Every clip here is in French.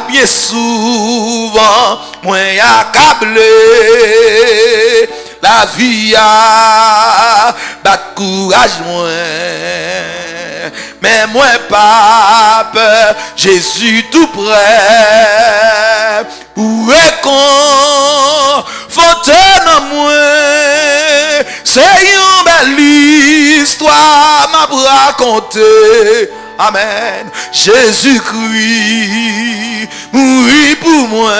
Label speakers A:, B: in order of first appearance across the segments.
A: bien souvent, moi accablé. La vie a bat courage moi. Mais moi pas peur, Jésus tout prêt. Pour réconforter dans moi. C'est une belle histoire m'a raconter. Amen. Jésus-Christ mourit pour moi.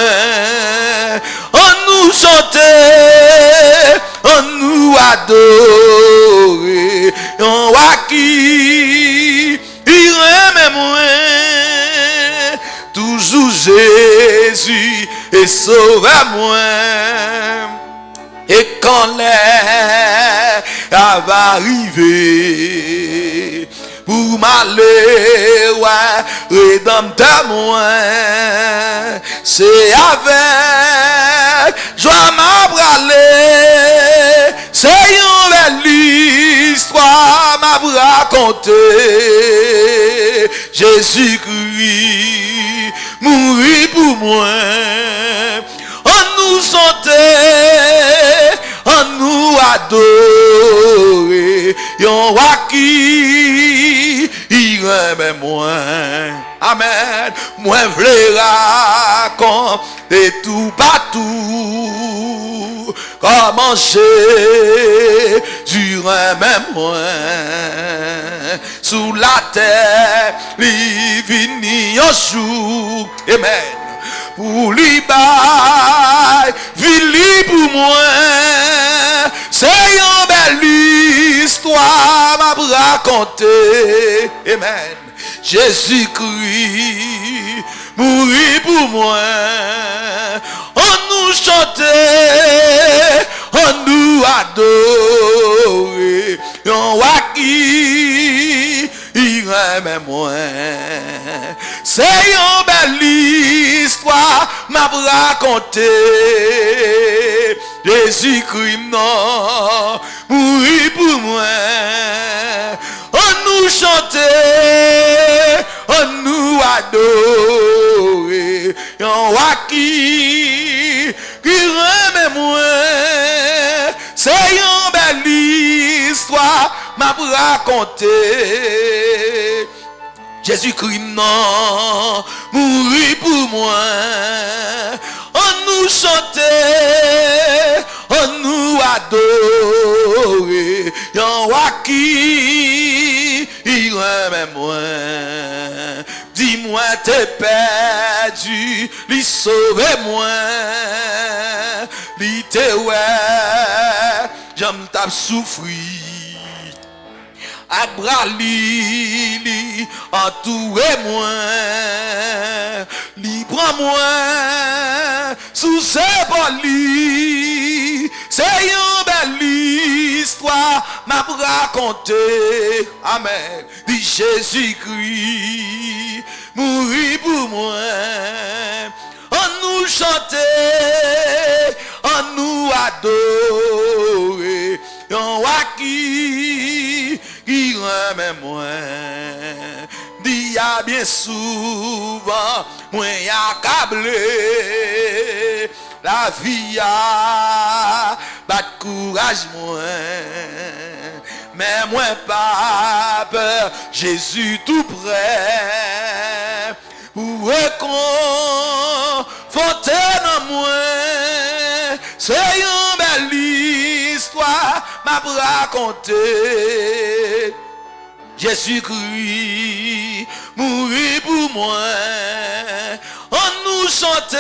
A: On nous chanter, on nous adorer. On va qui il aime moi. Toujours Jésus et sauve moi. Et quand l'air va arriver pour m'aller, ouais, rédempteur moi, c'est avec joie m'a bralé, c'est une belle histoire m'a raconter. Jésus-Christ mourit pour moi. On nous chanter, on nous adorer, yon waki, il aime moins. Amen. Moi v'le raconter tout partout, comment Jésus aime moins. Sous la terre, il vini un jour. Amen. Pour lui bail, vili pour moi, c'est une belle histoire m'a raconter. Amen. Jésus-Christ mourit pour moi. On nous chanter, on nous adorer. On waki, il aime moins. C'est une belle histoire m'a raconter. Jésus-Christ non mourit pour moi. On nous chanter, on nous adorer. On waki, qui aime moins. C'est une belle histoire m'a raconter. Jésus-Christ non mourit pour moi. On nous chanter, on nous adorer. Yon waki, il aime moins. Dis-moi t'es perdu, lui sauve moi. Lui t'es ouais, j'aime t'as souffrir. À bras li entourez moi, li prend moi sous ses bolis. C'est une belle histoire m'a raconter. Amen. Dit Jésus-Christ mourit pour moi. On nous chanter, on nous adorer. On waki, il aime moins. Dit à bien souvent, moi accablé. La vie a bat courage moins. Mais moi pas peur, Jésus tout prêt. Pour réconforter dans moi. C'est une belle histoire m'a raconter. Jésus-Christ mourit pour moi. On nous chanter,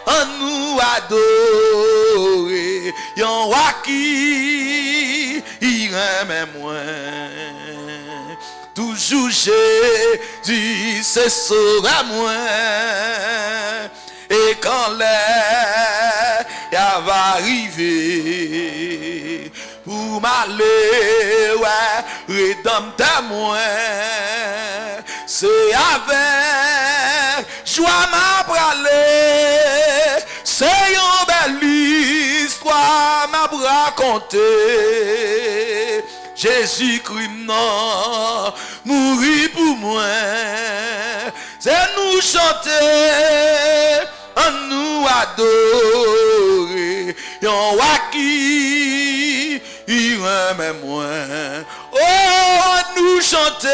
A: on nous adorer. Yon waki, il aime moins. Toujours Jésus se sauve à moi. Et quand l'air va arriver pour m'aller, ouais, rédempteur moi, c'est avec joie m'a bralé. C'est une belle histoire m'a raconter. Jésus-Christ non mourit pour moi. c'est nous chanter, à nous adorer. Yon waki, il remet moins. Oh, nous chanter,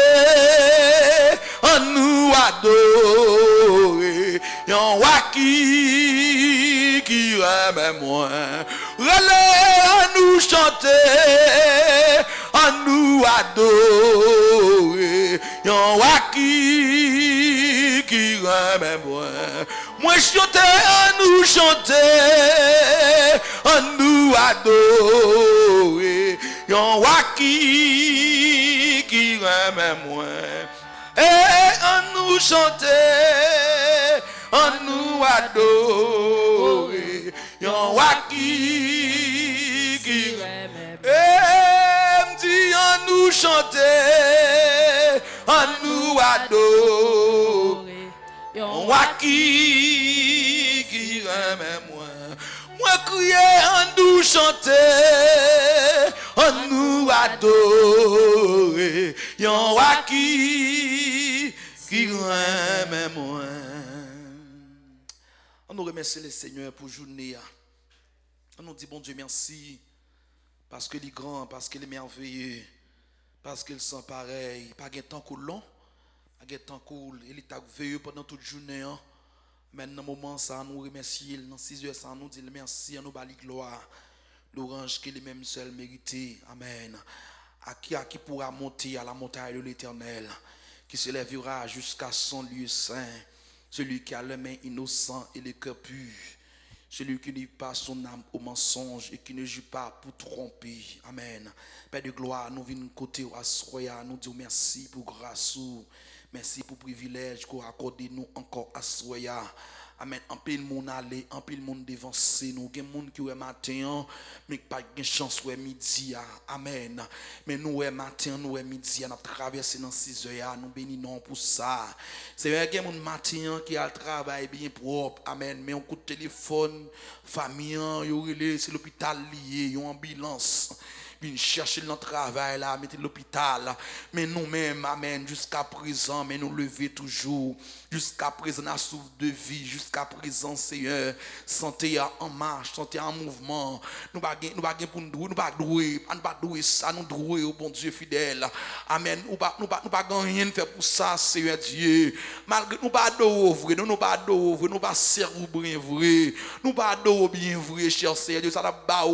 A: à nous adorer. Yon waki, qui remet moins. Relais, à nous chanter, à nous adorer. Yon waki, qui remet moins. Moi chanter, à nous chanter, à nous adorer. Yon waki qui remet moins. Et à nous chanter, à nous adorer. Yon waki qui remet moins. Et m'dit à nous chanter, à nous adorer. Yon waki qui remet moins. Moi crier, à nous chanter, à nous adorer. Yon waki qui remet moins. On nous remercie le Seigneur pour journée. On nous dit bon Dieu merci parce qu'il est grand, parce qu'il est merveilleux, parce qu'il sent pareil. Pas de temps cool long, pas de temps cool. Il est veilleux pendant toute journée. Maintenant, moment ça, nous remercions. Dans 6 heures, ça nous dit merci, nous bali gloire. L'orange qui est le même seul mérité. Amen. À qui pourra monter à la montagne de l'Éternel, qui se lèvera jusqu'à son lieu saint. Celui qui a les mains innocentes et le cœur pur. Celui qui ne pas son âme au mensonge et qui ne joue pas pour tromper. Amen. Père de gloire, nous venons côté à Soya, nous disons merci pour grâce. Merci pour le privilège qu'on accorde nous encore à Soya. Amen. En pile monde aller, en pile monde devancer nous. Il y a des gens qui est matin, mais pas de chance ouais midi. Amen. Mais nous est matin, nous est midi, nous traversé dans 6 heures, nous bénissons pour ça. C'est vrai qu'il y a des gens matin qui a le travail bien propre. Amen. Mais on coup de téléphone, famille, c'est l'hôpital lié, une ambulance. Puis chercher notre travail là, mettre l'hôpital. Mais nous-mêmes, amen, jusqu'à présent, mais nous lever toujours. Jusqu'à présent, la souffle de vie. Jusqu'à présent, Seigneur, santé en marche, santé en mouvement. Nous ne pouvons pas douer ça, nous douer au bon Dieu fidèle. Amen. Nous ne pouvons pas rien faire pour ça, Seigneur Dieu. Malgré nous ne pouvons pas nous ne pouvons pas servir bien vrai. Nous ne pouvons pas bien vrai, cher Seigneur Dieu. Ça n'a pas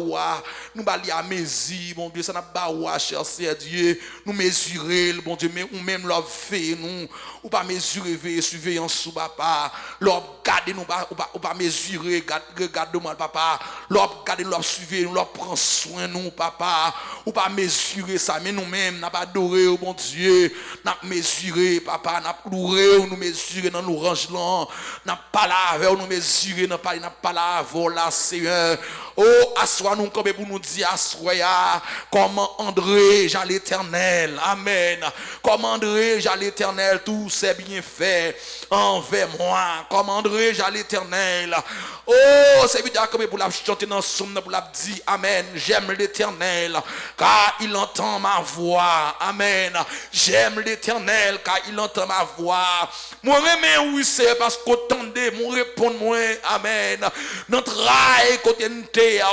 A: nous pas à mesure, bon Dieu, ça n'a pas cher Seigneur Dieu. Nous mesurer, bon Dieu, mais ou même leur fait, nous, ou pas mesurer, surveiller en sous papa, leur garder nous pas mesurer, regarde-moi papa, leur garder leur suivre, leur prendre soin nous papa, ou pas mesurer ça, mais nous-mêmes n'a pas adoré au bon Dieu, n'a mesuré papa, n'a loué nous mesurer dans l'orange là, n'a pas lavé nous mesurer n'a pas lavé là Seigneur. Oh, assois-nous comme pour nous dire assoya comment André à l'Éternel. Amen. Comment André à l'Éternel tout c'est bien fait envers moi. Comment André à l'Éternel. Oh, c'est évident comme pour la chanter dans somme pour la dire amen. J'aime l'Éternel car il entend ma voix. Amen. J'aime l'Éternel car il entend ma voix. Moi même oui c'est parce qu'attendez mon répondre moi. Amen. Notre rail côté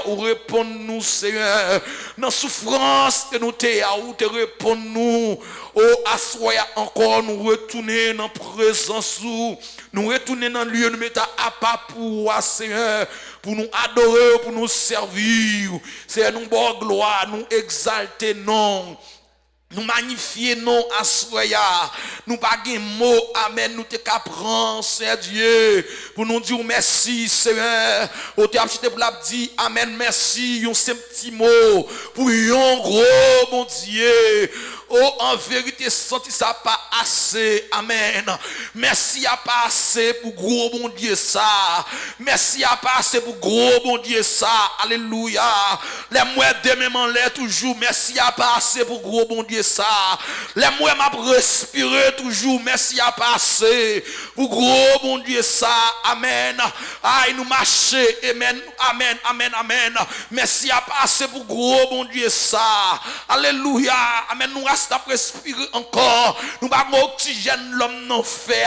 A: ou répondre nous Seigneur dans souffrance que nous ou te répondre nous oh assoya encore nous retourner dans présence nous retourner dans lieu nous mettre à pas pour Seigneur pour nous adorer pour nous servir c'est nous bonne gloire nous exalter non nous magnifier non à soya nous pas gain mot amen nous te prendre Seigneur Dieu pour nous dire merci Seigneur au te acheter pour la dire amen merci un simple petit mot pour un gros bon Dieu. Oh, en vérité, senti ça pas assez. Amen. Merci à pas assez pour gros bon Dieu ça. Merci à pas assez pour gros bon Dieu ça. Alléluia. Les moi demain m'en l'air toujours. Merci à pas assez pour gros bon Dieu ça. Les moi m'a respirer toujours. Merci à pas assez pour gros bon Dieu ça. Amen. Aïe nous marcher. Amen. Amen. Amen. Amen. Merci à pas assez pour gros bon Dieu ça. Alléluia. Amen. Nous grâce d'après respirer encore. Nous pas oxygène l'homme non fait.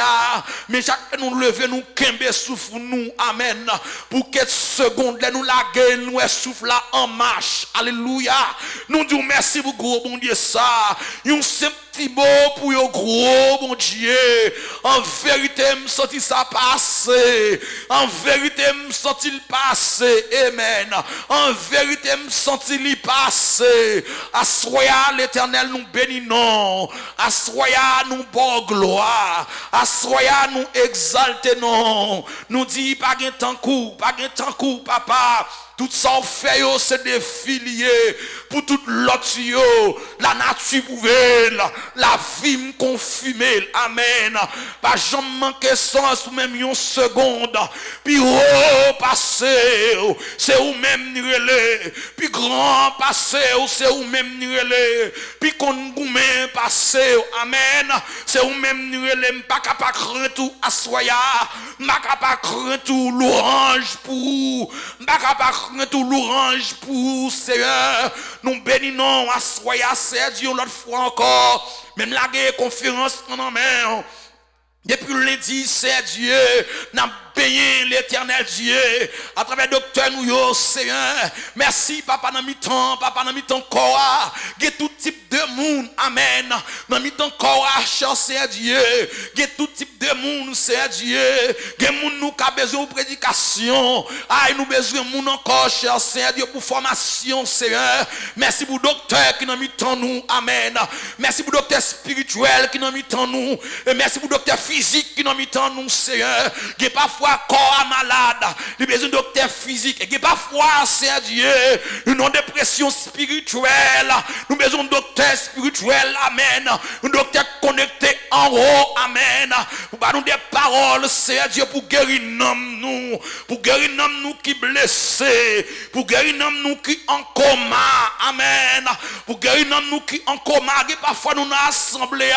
A: Mais chaque nous lever, nous kembe souffle nous. Amen. Pour quelques secondes, nous laguer, nous souffle là en marche. Alléluia. Nous disons merci pour gros bon Dieu ça. Un simple petit mot pour yo gros bon Dieu. En vérité, me senti ça passer. En vérité, me senti le passer. Amen. En vérité, me senti le passer. Assoya l'Éternel nous bénissons. Assoya nous bon gloire. Assoya nous exaltons. Nous dit pas gain temps coup, papa. Tout ça fait c'est des filiers pour tout l'autre la nature pouvait la vie me confirmer. Amen. Pas jamais manquer sens ou même une seconde. Puis passer c'est ou même nirele. Puis grand passer c'est ou même nirele. Puis qu'on goumé passer. Amen. C'est ou même nirele pas capable craindre tout assoya. Pas capable craindre tout l'orange pour pas capable tout l'orange pour Seigneur. Nous bénissons à soya c'est Dieu l'autre fois encore. Même la conférence en main. Depuis lundi, c'est Dieu. N'a béni l'Éternel Dieu. À travers docteur nous, Seigneur. Merci, papa, dans mi-temps, corps. Il y a tout type de monde. Amen. Dans mi-temps, corps, cher, c'est Dieu. Il y a tout type de monde, c'est Dieu. Il y a monde nous qui a besoin de prédication. Ah, nous besoin de monde encore, cher, c'est Dieu, pour formation, Seigneur. Merci pour docteur qui n'a mi-temps nous. Amen. Merci pour docteur spirituel qui n'a mi-temps nous. Et merci pour docteur physique qui n'a mi-temps nous, Seigneur. Il y a parfois corps malade, il y a besoin de docteur physique. Il y a parfois, c'est Dieu, une dépression spirituelle. Nous avons besoin de docteur spirituel. Amen. Un docteur connecté en haut. Amen. Pour nous des paroles, c'est Dieu, pour guérir nous. Pour guérir nous qui blessés. Pour guérir nous qui en coma. Amen. Pour guérir nous qui en coma. Et parfois nous nous assemblés,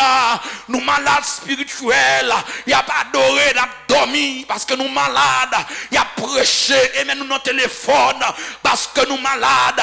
A: nous malades spirituels. Il n'y a pas adoré, dormi parce que nous malades. Il y a prêché et même nous téléphone parce que nous malades.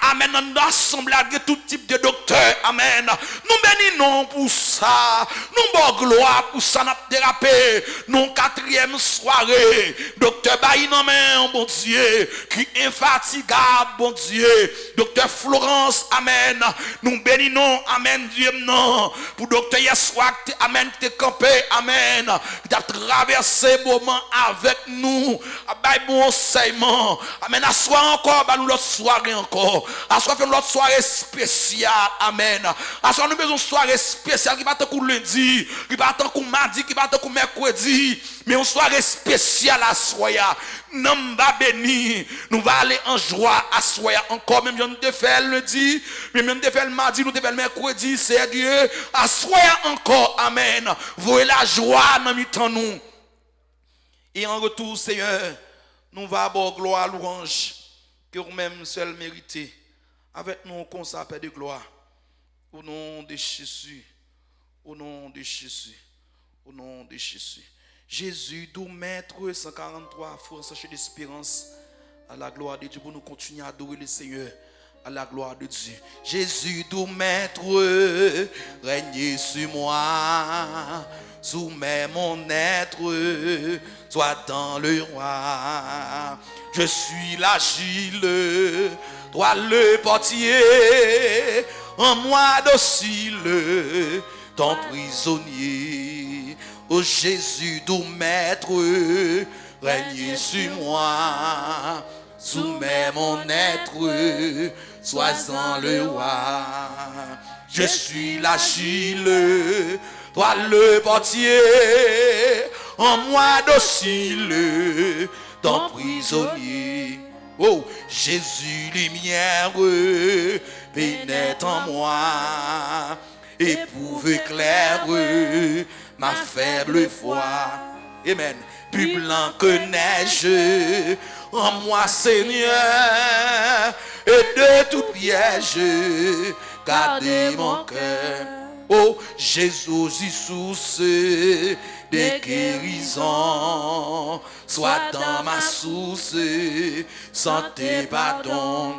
A: Amen. Nous assemblés avec tout type de docteurs. Amen. Nous bénissons pour ça. Nous bon gloire pour ça. Nous thérapie. Nous quatrième soirée. Docteur Baï non mais bon Dieu qui est infatigable bon Dieu. Docteur Florence. Amen. Nous bénissons. Amen. Dieu non. Pour docteur Yeswak. Amen. T'es campé. Amen. Tu as traversé moment avec nous. Bon enseignement. Amen. Assoir encore. Nous l'autre soirée encore. Assoir fait l'autre soirée spéciale. Amen. Assoir nous besoin de soirée spéciale qui va tant que lundi, qui va tant que mardi, qui va tant que mercredi. Mais une soirée spéciale à soya. Nous va béni. Nous va aller en joie à soya encore. Même si nous te fait le lundi, même si nous te fait le mardi, nous te fait le mercredi. C'est Dieu. À soya encore. Amen. Voyez la joie dans mi-temps nous. Et en retour, Seigneur, nous va avoir gloire, louange, que vous-même seul méritez. Avec nous, qu'on s'appelle de gloire. Au nom de Jésus. Au nom de Jésus. Au nom de Jésus. Jésus, doux maître 143, force d'espérance. À la gloire de Dieu, pour nous continuer à adorer le Seigneur. À la gloire de Dieu. Jésus, doux maître, règne sur moi. Soumets mon être, sois dans le roi. Je suis l'agile, toi le portier, en moi docile, ton prisonnier. Ô Jésus, doux maître, règne sur moi. Soumets mon être, sois dans le roi. Je suis l'agile, toi le portier, en moi docile, ton prisonnier. Oh, Jésus, lumière, pénètre en moi, éprouve éclaire ma faible foi. Amen. Plus blanc que neige, en moi, Seigneur, et de tout piège, gardez mon cœur. Oh, Jésus, source de guérison, sois dans ma source, santé, pardon.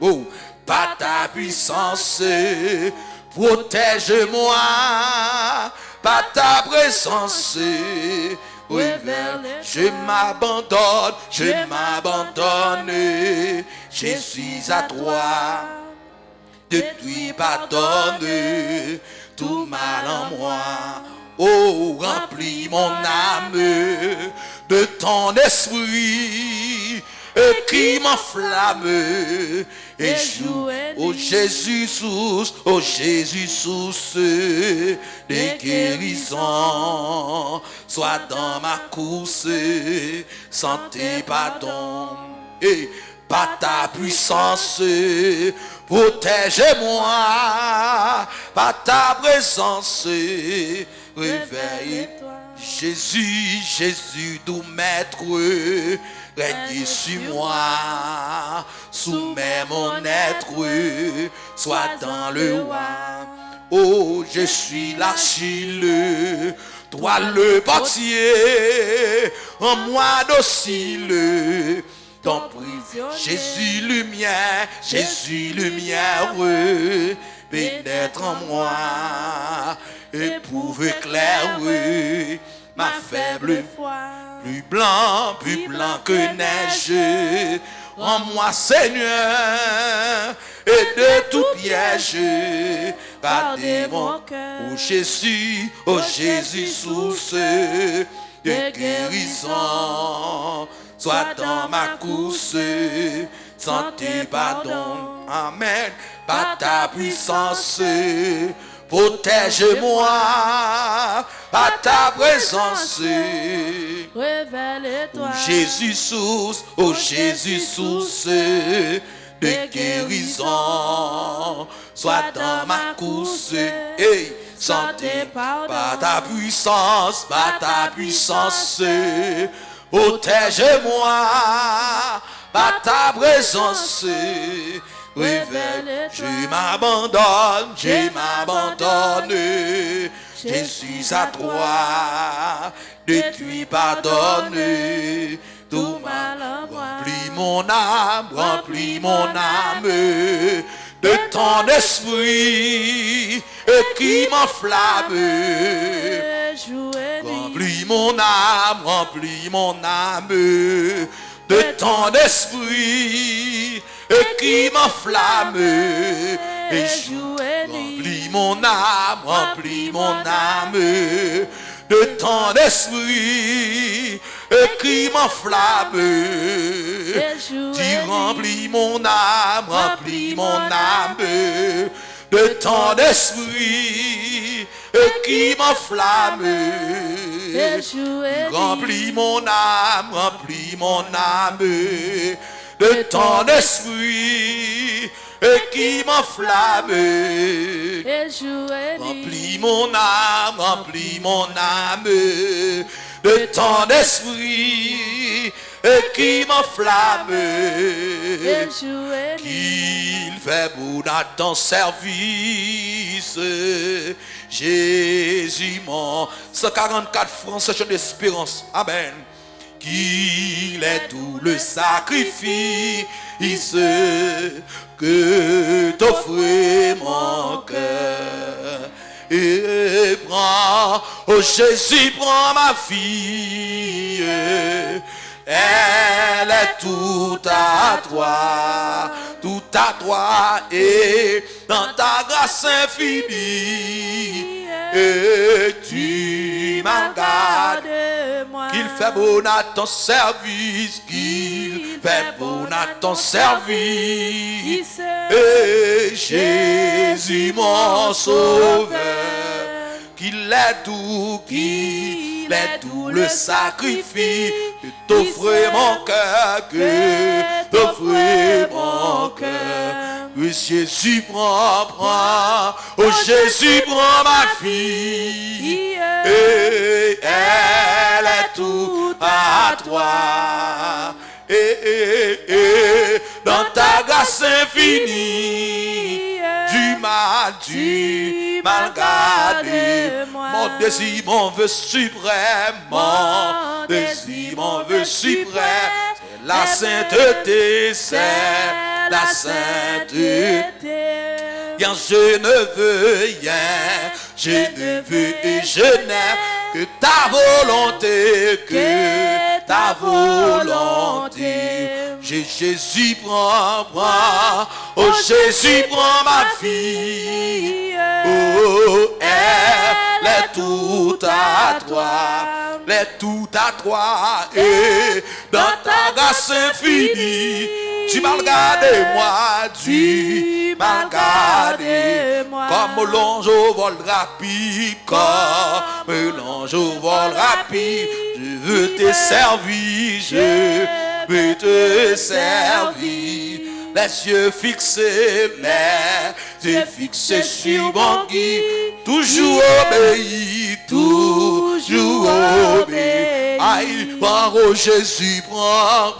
A: Oh, par ta puissance, protège-moi par ta présence. Je m'abandonne, je suis à toi. Depuis pardonne tout mal en moi. Oh, remplis mon âme de ton esprit qui m'enflamme et joue. Oh Jésus, source de guérison, sois dans ma course, santé, pardon. Et par ta puissance, protège-moi, par ta présence, réveille-toi. Jésus, doux maître, règne sur moi, soumets mon être, sois dans le roi. Oh, je suis l'Achille, toi le portier, en moi docile. Ton prisonnier. Jésus lumière, pénètre en moi, éprouve éclaire ma faible foi. Plus blanc que neige, rends-moi Seigneur, et de tout piège, gardez mon cœur. Oh Jésus, source de guérison, sois dans ma course, santé, pardon. Amen. Par ta puissance, protège-moi, par ta présence.
B: Révèle-toi.
A: Oh Jésus, source de guérison, sois dans ma course. Hey, santé, par ta puissance, protège-moi, par ta présence. Révèle, je m'abandonne, je suis à toi, depuis pardonne tout mal en moi. Remplis mon âme de ton esprit qui m'enflamme. Remplis mon âme de ton esprit qui m'enflamme. Remplis mon âme de ton esprit qui m'enflamme. Dis remplis mon âme de ton esprit qui m'enflamme. Remplis mon âme de ton esprit qui m'enflamme. Remplis mon âme de ton esprit qui m'enflamme. Qu'il fait bon à ton service, Jésus mon 144 francs, c'est une espérance. Amen. Qu'il est tout le sacrifice que t'offre mon cœur. Et prends, oh Jésus, prends ma fille, elle est tout à toi, et dans ta grâce infinie, et tu m'as gardé. Qu'il fait bon à ton service, qu'il fait bon à ton service, et Jésus mon sauveur, qu'il est tout le sacrifice que t'offre mon cœur, que Jésus prend, oh Jésus prend ma fille, et elle est tout à toi, et dans ta grâce infinie, du mal gardé. Mon désir, mon vœu suprême, c'est la sainteté, Il y car je ne veux rien, je ne veux et je n'aime que ta volonté, que ta volonté. Jésus, prends, oh Jésus, prends ma fille, oh elle est tout à toi, elle est tout à toi, et dans ta grâce infinie, tu m'as regardé moi, tu m'as regardé moi, comme l'ange au vol rapide, comme l'ange au vol rapide, je veux te servir, je veux te servir, les yeux fixés, les yeux fixés sur mon guide, toujours obéi, toujours obéi. Aïe, oh Jésus, prends,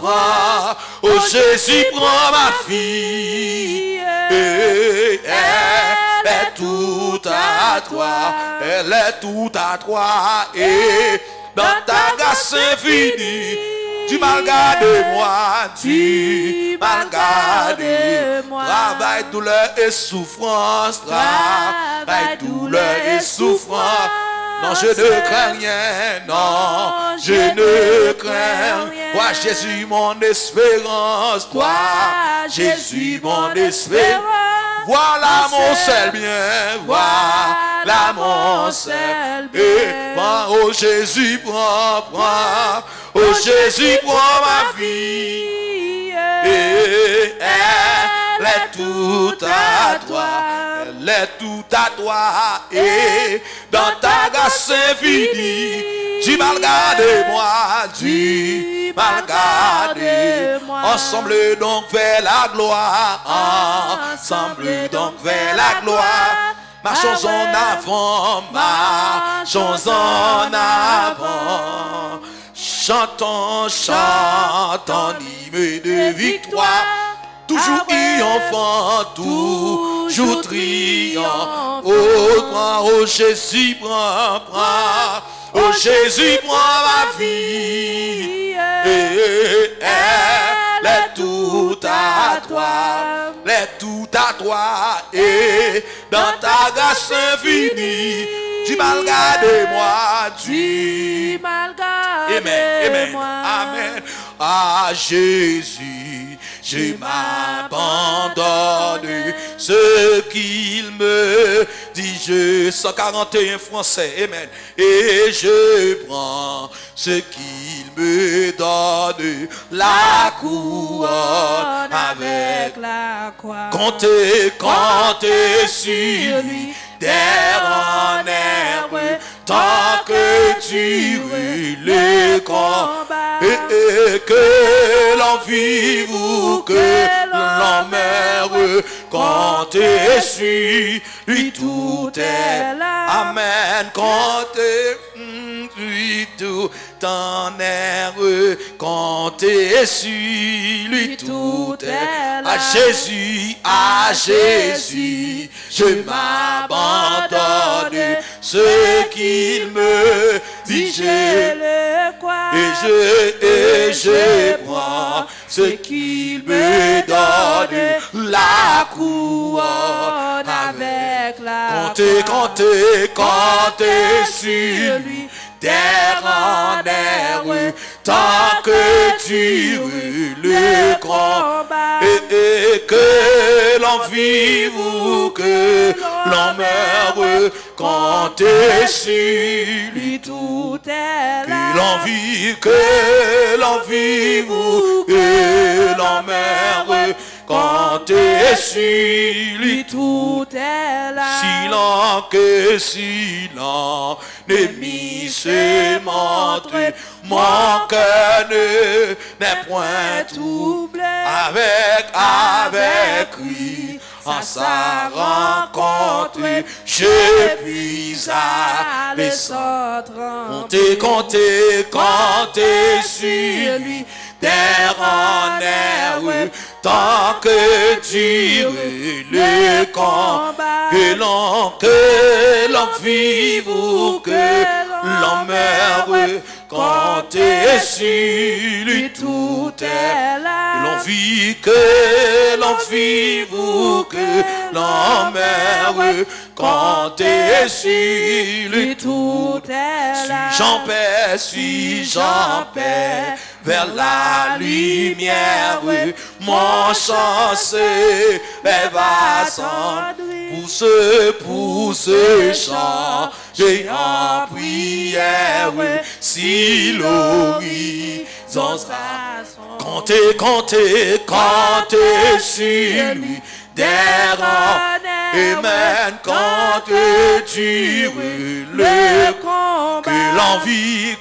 A: oh Jésus, prends ma fille, et elle est tout à toi, elle est tout à toi, et dans ta grâce infinie, tu m'as regardé moi, tu m'as regardé moi. Travail, douleur et souffrance, travail, douleur et souffrance. Non, je ne crains rien, non, je ne crains rien. Toi, Jésus, mon espérance, toi, Jésus, mon espérance. Voilà mon seul bien, voilà mon seul bien. Et oh Jésus, prends, oh Jésus, prends ma vie. Et elle est tout à toi, elle est tout à toi. Et dans ta grâce infinie, tu m'as regardé moi, tu m'as regardé moi. Ensemble donc vers la gloire, ensemble donc vers la gloire. Marchons en avant, marchons en avant. Chantons, chantons, hymne de victoire. Toujours triomphant, toujours triomphant. Oh Jésus, prends, oh Jésus, prends ma vie. Et elle est tout à toi, elle est tout à toi. Et dans ta grâce infinie, tu m'as regardé moi, tu m'as regardé moi. Amen. À Jésus, je m'abandonne, ce qu'il me dit, je 141 français, amen. Et je prends ce qu'il me donne, la couronne avec la croix. Comptez, comptez sur lui, d'air en herbe, tant que tu le combat, et que l'on vive ou que l'on meure, comptez sur lui, tout est là. Amen. Comptez lui, tout en herbe, comptez sur lui, tout est là. À Jésus, je m'abandonne, ce qu'il me dit, je le crois, et je prends ce qu'il me donne, la couronne avec la croix. Comptez sur lui, terre en herbe, tant que tu le combat, et que l'on vive ou que l'on meure, comptez sur lui, tout est là. Que l'on vive ou que l'on meure, comptez sur lui, tout est là. Silence, l'ennemi se montre, mon cœur n'est point troublé. Avec lui, en sa rencontre, je puis aller sans trembler. Comptez sur lui, terre en herbe, tant que tu le combat, que l'on vive ou que l'on meure, compter sur lui tout est là. L'envie que l'envie vous que l'emmerde, compter sur lui tout est là. Suis-j'en paix vers la lumière, mon chance va s'en pour ce chant, j'ai en prière, si l'horizon comptez sur lui, Amen, quand dure le combat,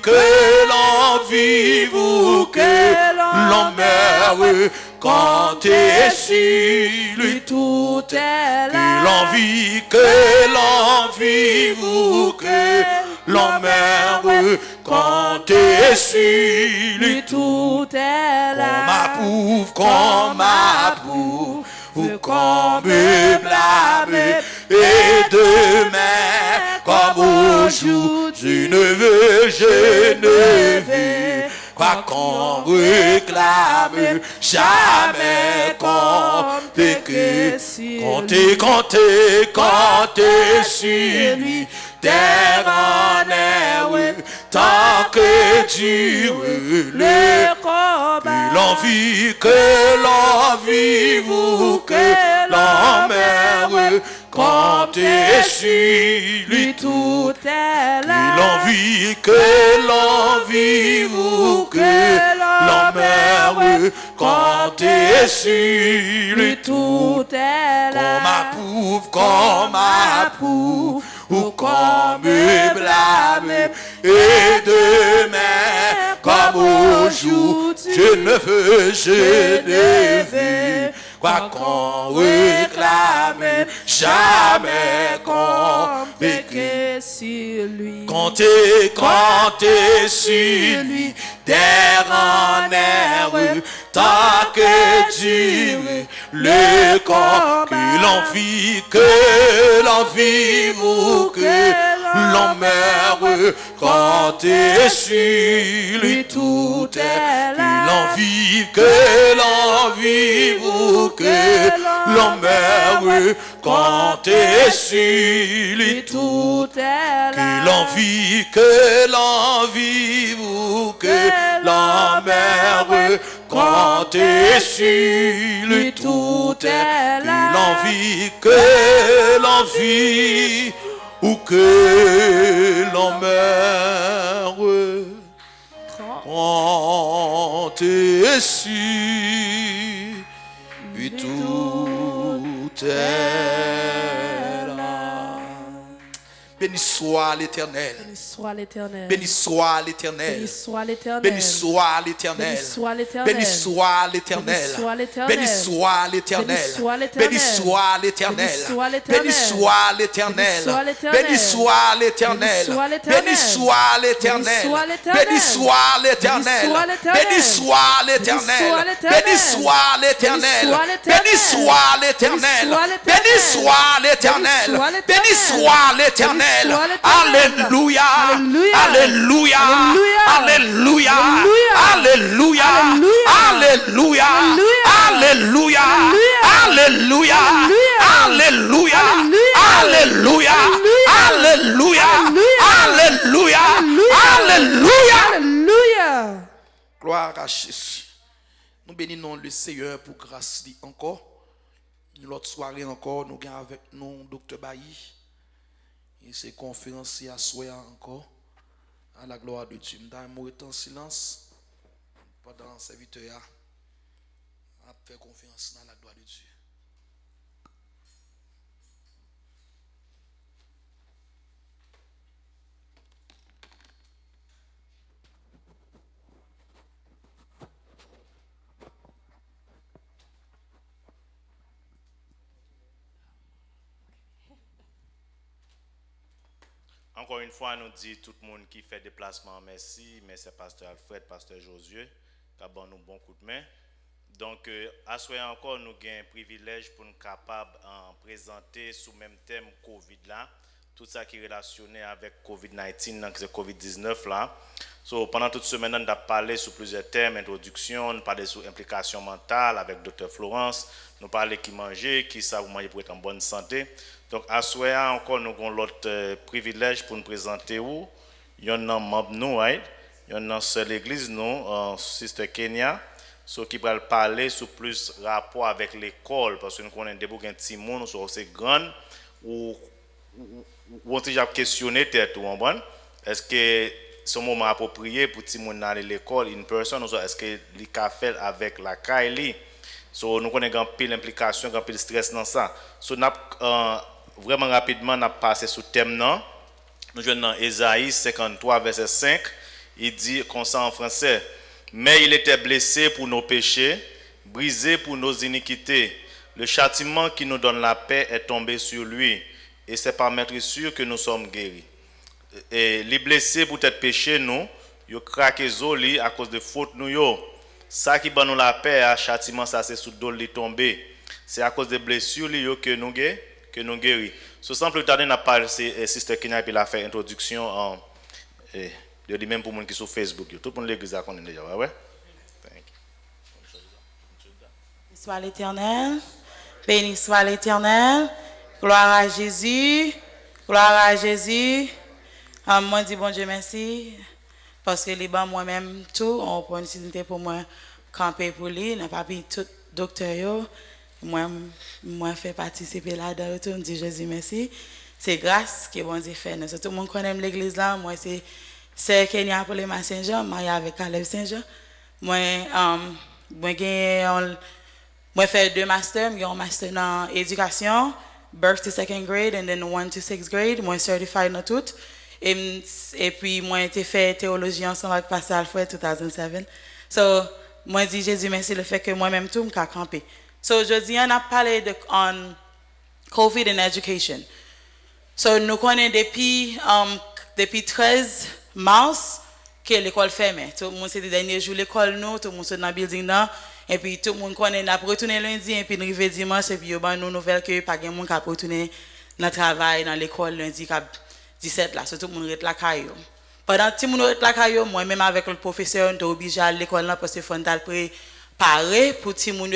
A: que l'envie vous, que l'emmerde, comptez sur lui tout est là. Que l'envie vous, que l'emmerde, comptez sur lui tout est là. Qu'on m'approuve, qu'on me blâme, et demain, comme aujourd'hui, je ne veux quoi qu'on réclame, jamais compter sur lui, terre en air, tant que dure le combat. Que l'envie vous, que l'emmerde, comptez sur lui tout est là. Que l'envie vous, que l'emmerde, comptez sur lui tout est là. Qu'on m'approuve, ou qu'on me blâme, et demain, comme aujourd'hui, je ne veux, quoi qu'on réclame, jamais compter sur lui. Comptez sur lui, terre en air, tant que dure le corps, que l'envie vous, que l'emmerde, comptez sur lui tout est là. Que l'envie vous, que l'emmerde, comptez sur lui tout est là. Que l'envie vous, que l'emmerde, comptez sur lui tout est là. Que l'envie ou que l'emmerde, comptez sur lui tout est là. Béni soit l'Éternel.
B: Béni soit l'Éternel.
A: Béni soit l'Éternel.
B: Béni soit l'Éternel.
A: Béni soit l'Éternel.
B: Béni soit l'Éternel.
A: Béni soit l'Éternel. Béni soit l'Éternel. Béni soit l'Éternel. Béni soit l'Éternel. Béni soit l'Éternel. Béni soit l'Éternel. Béni soit l'Éternel. Béni soit l'Éternel. Béni soit l'Éternel. Béni soit l'Éternel. Béni soit l'Éternel. Alléluia. Alléluia. Alléluia. Alléluia. Alléluia. Alléluia. Alléluia. Alléluia. Alléluia. Alléluia. Alléluia. Alléluia. Gloire à Jésus. Nous bénissons le Seigneur pour grâce encore. L'autre soirée encore, nous avons avec nous Dr. Bailly. Et ces conférenciers à souhait encore. À la gloire de Dieu. Nous sommes en silence pendant le serviteur a fait confiance dans la gloire de Dieu.
C: Encore une fois, nous dit tout le monde qui fait déplacement, merci. Merci Pasteur Alfred, Pasteur Josué, qui a donné nous bon coup de main. Donc, à ce encore, nous avons un privilège pour nous capables de présenter sous le même thème Covid là, tout ça qui est relationné avec Covid-19, donc c'est Covid-19 là. So, pendant toute semaine, on a parlé sur plusieurs thèmes, introduction, on a parlé sur implication mentale avec Dr. Florence, nous parlé qui manger, qui ça vous manger pour être en bonne santé. Donc, à ce moment encore, nous avons l'autre privilège pour nous présenter où. Il y en a un membre nous, right? Il y en a une seule église, nous, Sister Kenya, qui va parler sur plus rapport avec l'école, parce que nous connaissons des bouquins de Timon, nous sommes assez grands, où on déjà questionné tête, est-ce que c'est un moment approprié pour Timon aller à l'école in person, ou est-ce que il a fait avec la Kylie? So, nous connaissons un peu l'implication, un peu le stress dans ça. So, vraiment rapidement, on a passé sur le thème. Nous jouons dans Ésaïe 53, verset 5. Il dit comme ça en français: mais il était blessé pour nos péchés, brisé pour nos iniquités. Le châtiment qui nous donne la paix est tombé sur lui. Et c'est par maîtrise que nous sommes guéris. Et les blessés pour être péché, nous, ils craquent zoli à cause de faute nous. Ça qui donne nous la paix, le châtiment, ça c'est sous dos li tombé. C'est à cause des blessures que nous guéris. Ce simple temps, on a parlé, Sister Kenya, puis il a fait introduction de lui-même pour les gens qui sont sur Facebook. Tout le monde l'église a connu déjà, ouais. Thank you.
D: Béni soit l'Éternel, béni soit l'Éternel, gloire à Jésus, gloire à Jésus. Moi, je dis bon Dieu merci, parce que les bancs moi-même, tout, on prend une opportunité pour moi camper pour lui, n'a pas pris tout docteur, moi fait participer là-dedans, tout, me dit Jésus merci. C'est grâce que bon Dieu fait. Tout le monde connaît l'église là, moi c'est Kenya pour les Saint-Jean, marié avec Caleb Saint-Jean. Moi fait 2 masters, j'ai un master dans éducation, birth to 2nd grade, and then 1 to 6th grade, moi certified dans tout. Et puis moi j'ai fait théologie ensemble avec Pasteur Alfred 2007. So moi dis Jésus merci le fait que moi-même tout me camper. So aujourd'hui on a parlé de on COVID and education. So nous connaissons depuis 13 mars que l'école fermée. Tout le monde c'est les derniers jours l'école nous, tout le monde est dans le building là. Et puis tout le monde connaît, on a retourné lundi et puis nous arrivons dimanche et puis on a une nouvelle que pas de monde qui a retourné dans le travail dans l'école lundi 17 là, so tout le monde est la caillou. Pendant que tout le monde est la caillou, moi-même avec le professeur, on est obligé à l'école là parce qu'il faut préparer pour tout le monde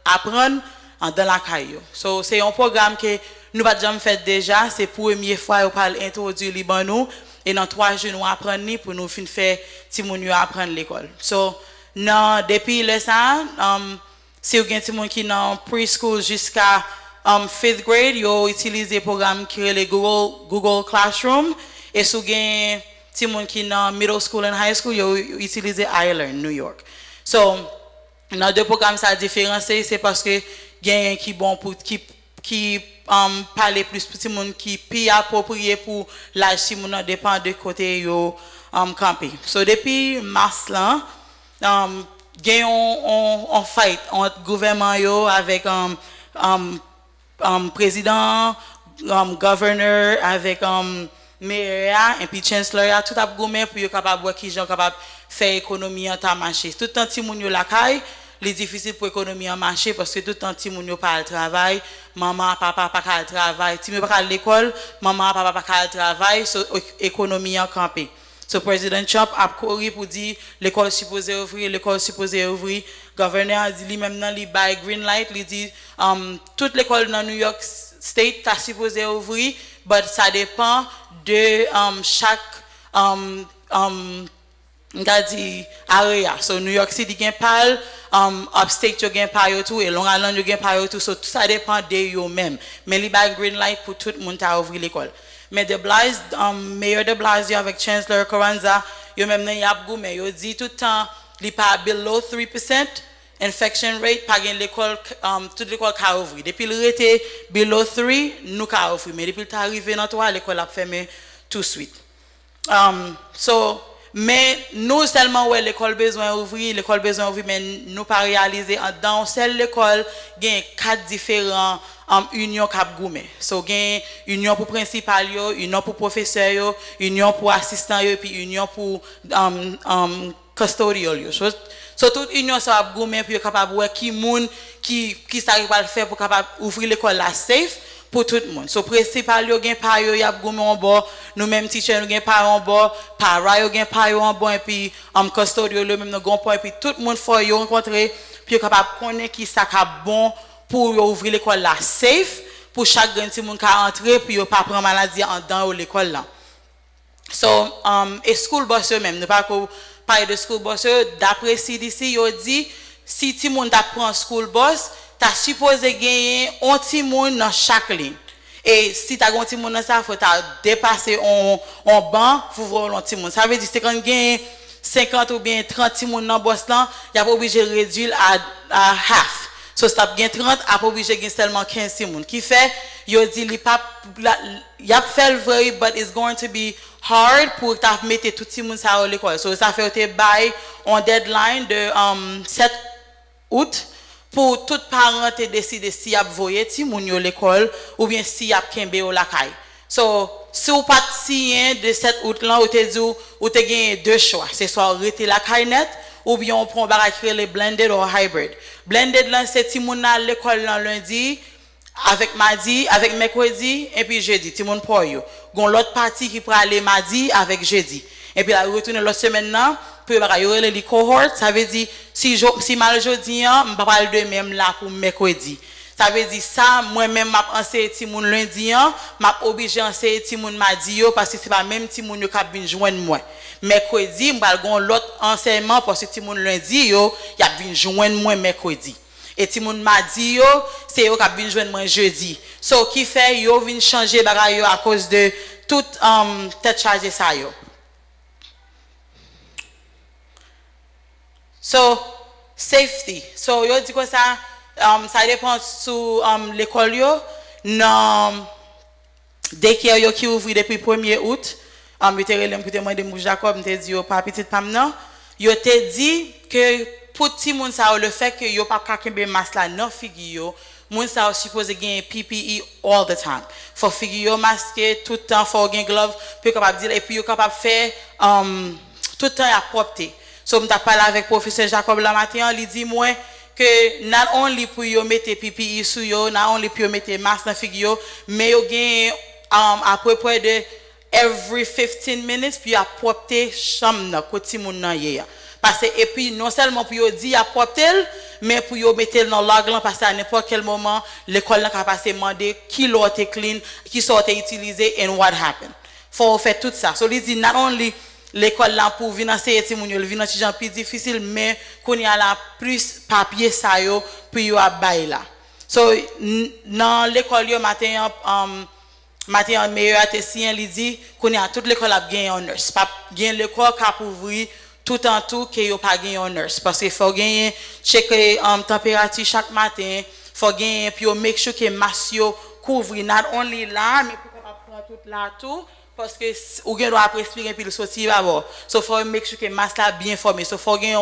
D: apprendre dans la caillou. So c'est un programme que nous pas jamais fait déjà, c'est pour la première fois on parle introduire Liban et dans 3 jours nous apprendre pour nous faire tout le monde apprendre l'école. So non, depuis le ça, si vous avez des gens qui sont dans preschool jusqu'à 5th grade, ils utilisent des programmes qui sont les Google Classroom. Et si vous avez des gens qui sont dans middle school et high school, ils utilisent iLearn, New York. So, dans 2 programmes, ça différencié, c'est parce que il y a un qui bon pour qui parler plus pour les gens qui plus approprié pour l'âge si mon dépend de côté yo camper. So depuis mars là, gagne on fight entre gouvernement yo avec président, gouverneur avec mayor et puis chancellor tout a goumé pour yo capable voir qui gens capable faire économie en ta marché. Tout temps ti moun yo la caille, les difficile pour économie en marché parce que tout temps ti moun yo pas le travail, maman papa pas le travail, ti moun pas l'école, maman papa pas le travail, so économie en campé. So President Trump a couru pour dire l'école supposée ouvrir, l'école supposée ouvrir. Gouverneur a dit lui-même dans li by green light, il dit toute l'école dans New York State t'a supposé ouvrir, but ça dépend de chaque area. So New York City gen pal, upstate yo gen pal yo tout et Long Island yo gen pal yo tout. So tout ça dépend de yo même. Mais li by green light pour tout le monde à ouvrir l'école. Mais de Blasio, mayor de Blasio avec Chancellor Carranza, yo même nan yap goumen, yo dit tout le temps li pas below 3% infection rate, pas gen l'école toute l'école ka ouvri. Depuis le rete below 3, nous ka ouvri, mais depuis ta arrivé dans 3, l'école a fermé tout de suite. So mais nous seulement ouais l'école besoin ouvrir, mais nous pas réaliser dans celle l'école gagne 4 différents union cap goumé. So gagne union pour principal yo, union pour professeur yo, union pour assistant yo et puis union pour custodial yo. So toute union ça va goumé pour capable voir qui moun qui ça va le faire pour capable ouvrir l'école la safe pour tout le monde. So principal yo gen pa yo y a goumé en bord, nous même teacher nous gen pa en bord, para yo gen pa yo en bord et puis custodio le même nous gon point et puis tout le monde faut yo rencontrer puis yo capable connaître qui ça ka bon pour yo ouvrir l'école là safe pour chaque grand petit monde ka entrer puis yo pas prendre maladie en dans l'école là. So et school boss eux même nous pas parler de school boss d'après CDC yo dit si ti monde apprend school boss t'as supposé gagner un petit monde dans chaque ligne. Et si t'as un petit monde dans ça, faut t'as dépasser en banc pour voir un petit monde. Ça veut dire que quand gagne 50 ou bien 30 petit monde dans boss là, y a pas obligé de réduire à half. So si t'as gagne 30, a pas obligé de gagner seulement 15 petit monde. Qui fait yo dit li pas y a fait vrai but it's going to be hard pour t'a mettre tout petit monde ça à l'école. So ça fait te bail en deadline de 7 août pour tout parent te décider si y a voyer ti moun yo l'école ou bien si y a kembe ou la caille. So si ou pas si de 7 août là ou te dit ou te gagné deux choix, c'est soit rester la caille net ou bien on prend bagage les blended ou hybrid. Blended là c'est ti moun à l'école lundi avec mardi, avec mercredi et puis jeudi ti moun pour yo. Gon l'autre partie qui pour aller mardi avec jeudi. Et puis la retourner l'autre semaine là pour bagage yo les cohort, ça veut dire si mal jeudi on pas parler de même là pour mercredi. Ça veut dire ça moi même m'a enseigner ti moun lundi m'a obligé enseigner ti moun mardi yo parce que c'est pas même ti moun yo ka vinn joindre moi. Mercredi m'pa gon l'autre enseignement parce que ti moun lundi yo y a vinn joindre moi mercredi. Et ti moun mardi yo c'est yo ka vinn joindre moi jeudi. So qui fait yo vinn changer bagay yo à cause de tout tête chargé ça yo. So safety. So yo dit quoi ça ça dépend sur l'école yo non daycare yo qui ouvre depuis 1er août yo te relem pour te demander Mou Jacob te dit yo pas petite pam non yo te dit que pour ti moun ça le fait que yo pas kembe masque là non figi yo moun ça supposé gagner PPE all the time faut figi yo masquer tout le temps faut gagner glove puis capable dire et puis yo capable faire tout le temps à propre. So m'ta parlé avec professeur Jacob la matin, il dit moi que not only pour yo mettre PPE sur yo, not only pour yo mettre masque dans figure, mais yo gagne à peu près de every 15 minutes puis à propre chambre dans côté moun nan yé. Parce que et puis non seulement pour yo dit à propre mais pour yo mettre dans log là parce que à n'importe quel moment l'école là capable demander qui l'a été clean, qui sont utilisé and what happened. Faut faire tout ça. So il dit not only l'école là pour venir enseigner ti moun yo venir dans gens plus difficile mais qu'on y a là plus papier ça yo pour yo a bail là. So dans l'école yo matin matin meilleur attestation il dit qu'on y a toute l'école a gagné un nurse pas gain l'école qui a ouvrir tout en tout que yo pas gagné un nurse parce que faut gagner checker température chaque matin faut gagner puis make sure que masque yo couvre not only là mais pour capable prendre tout là tout parce que ou gen doit respirer puis le sortir d'abord. So faut make sure que masque là bien formé. So faut gen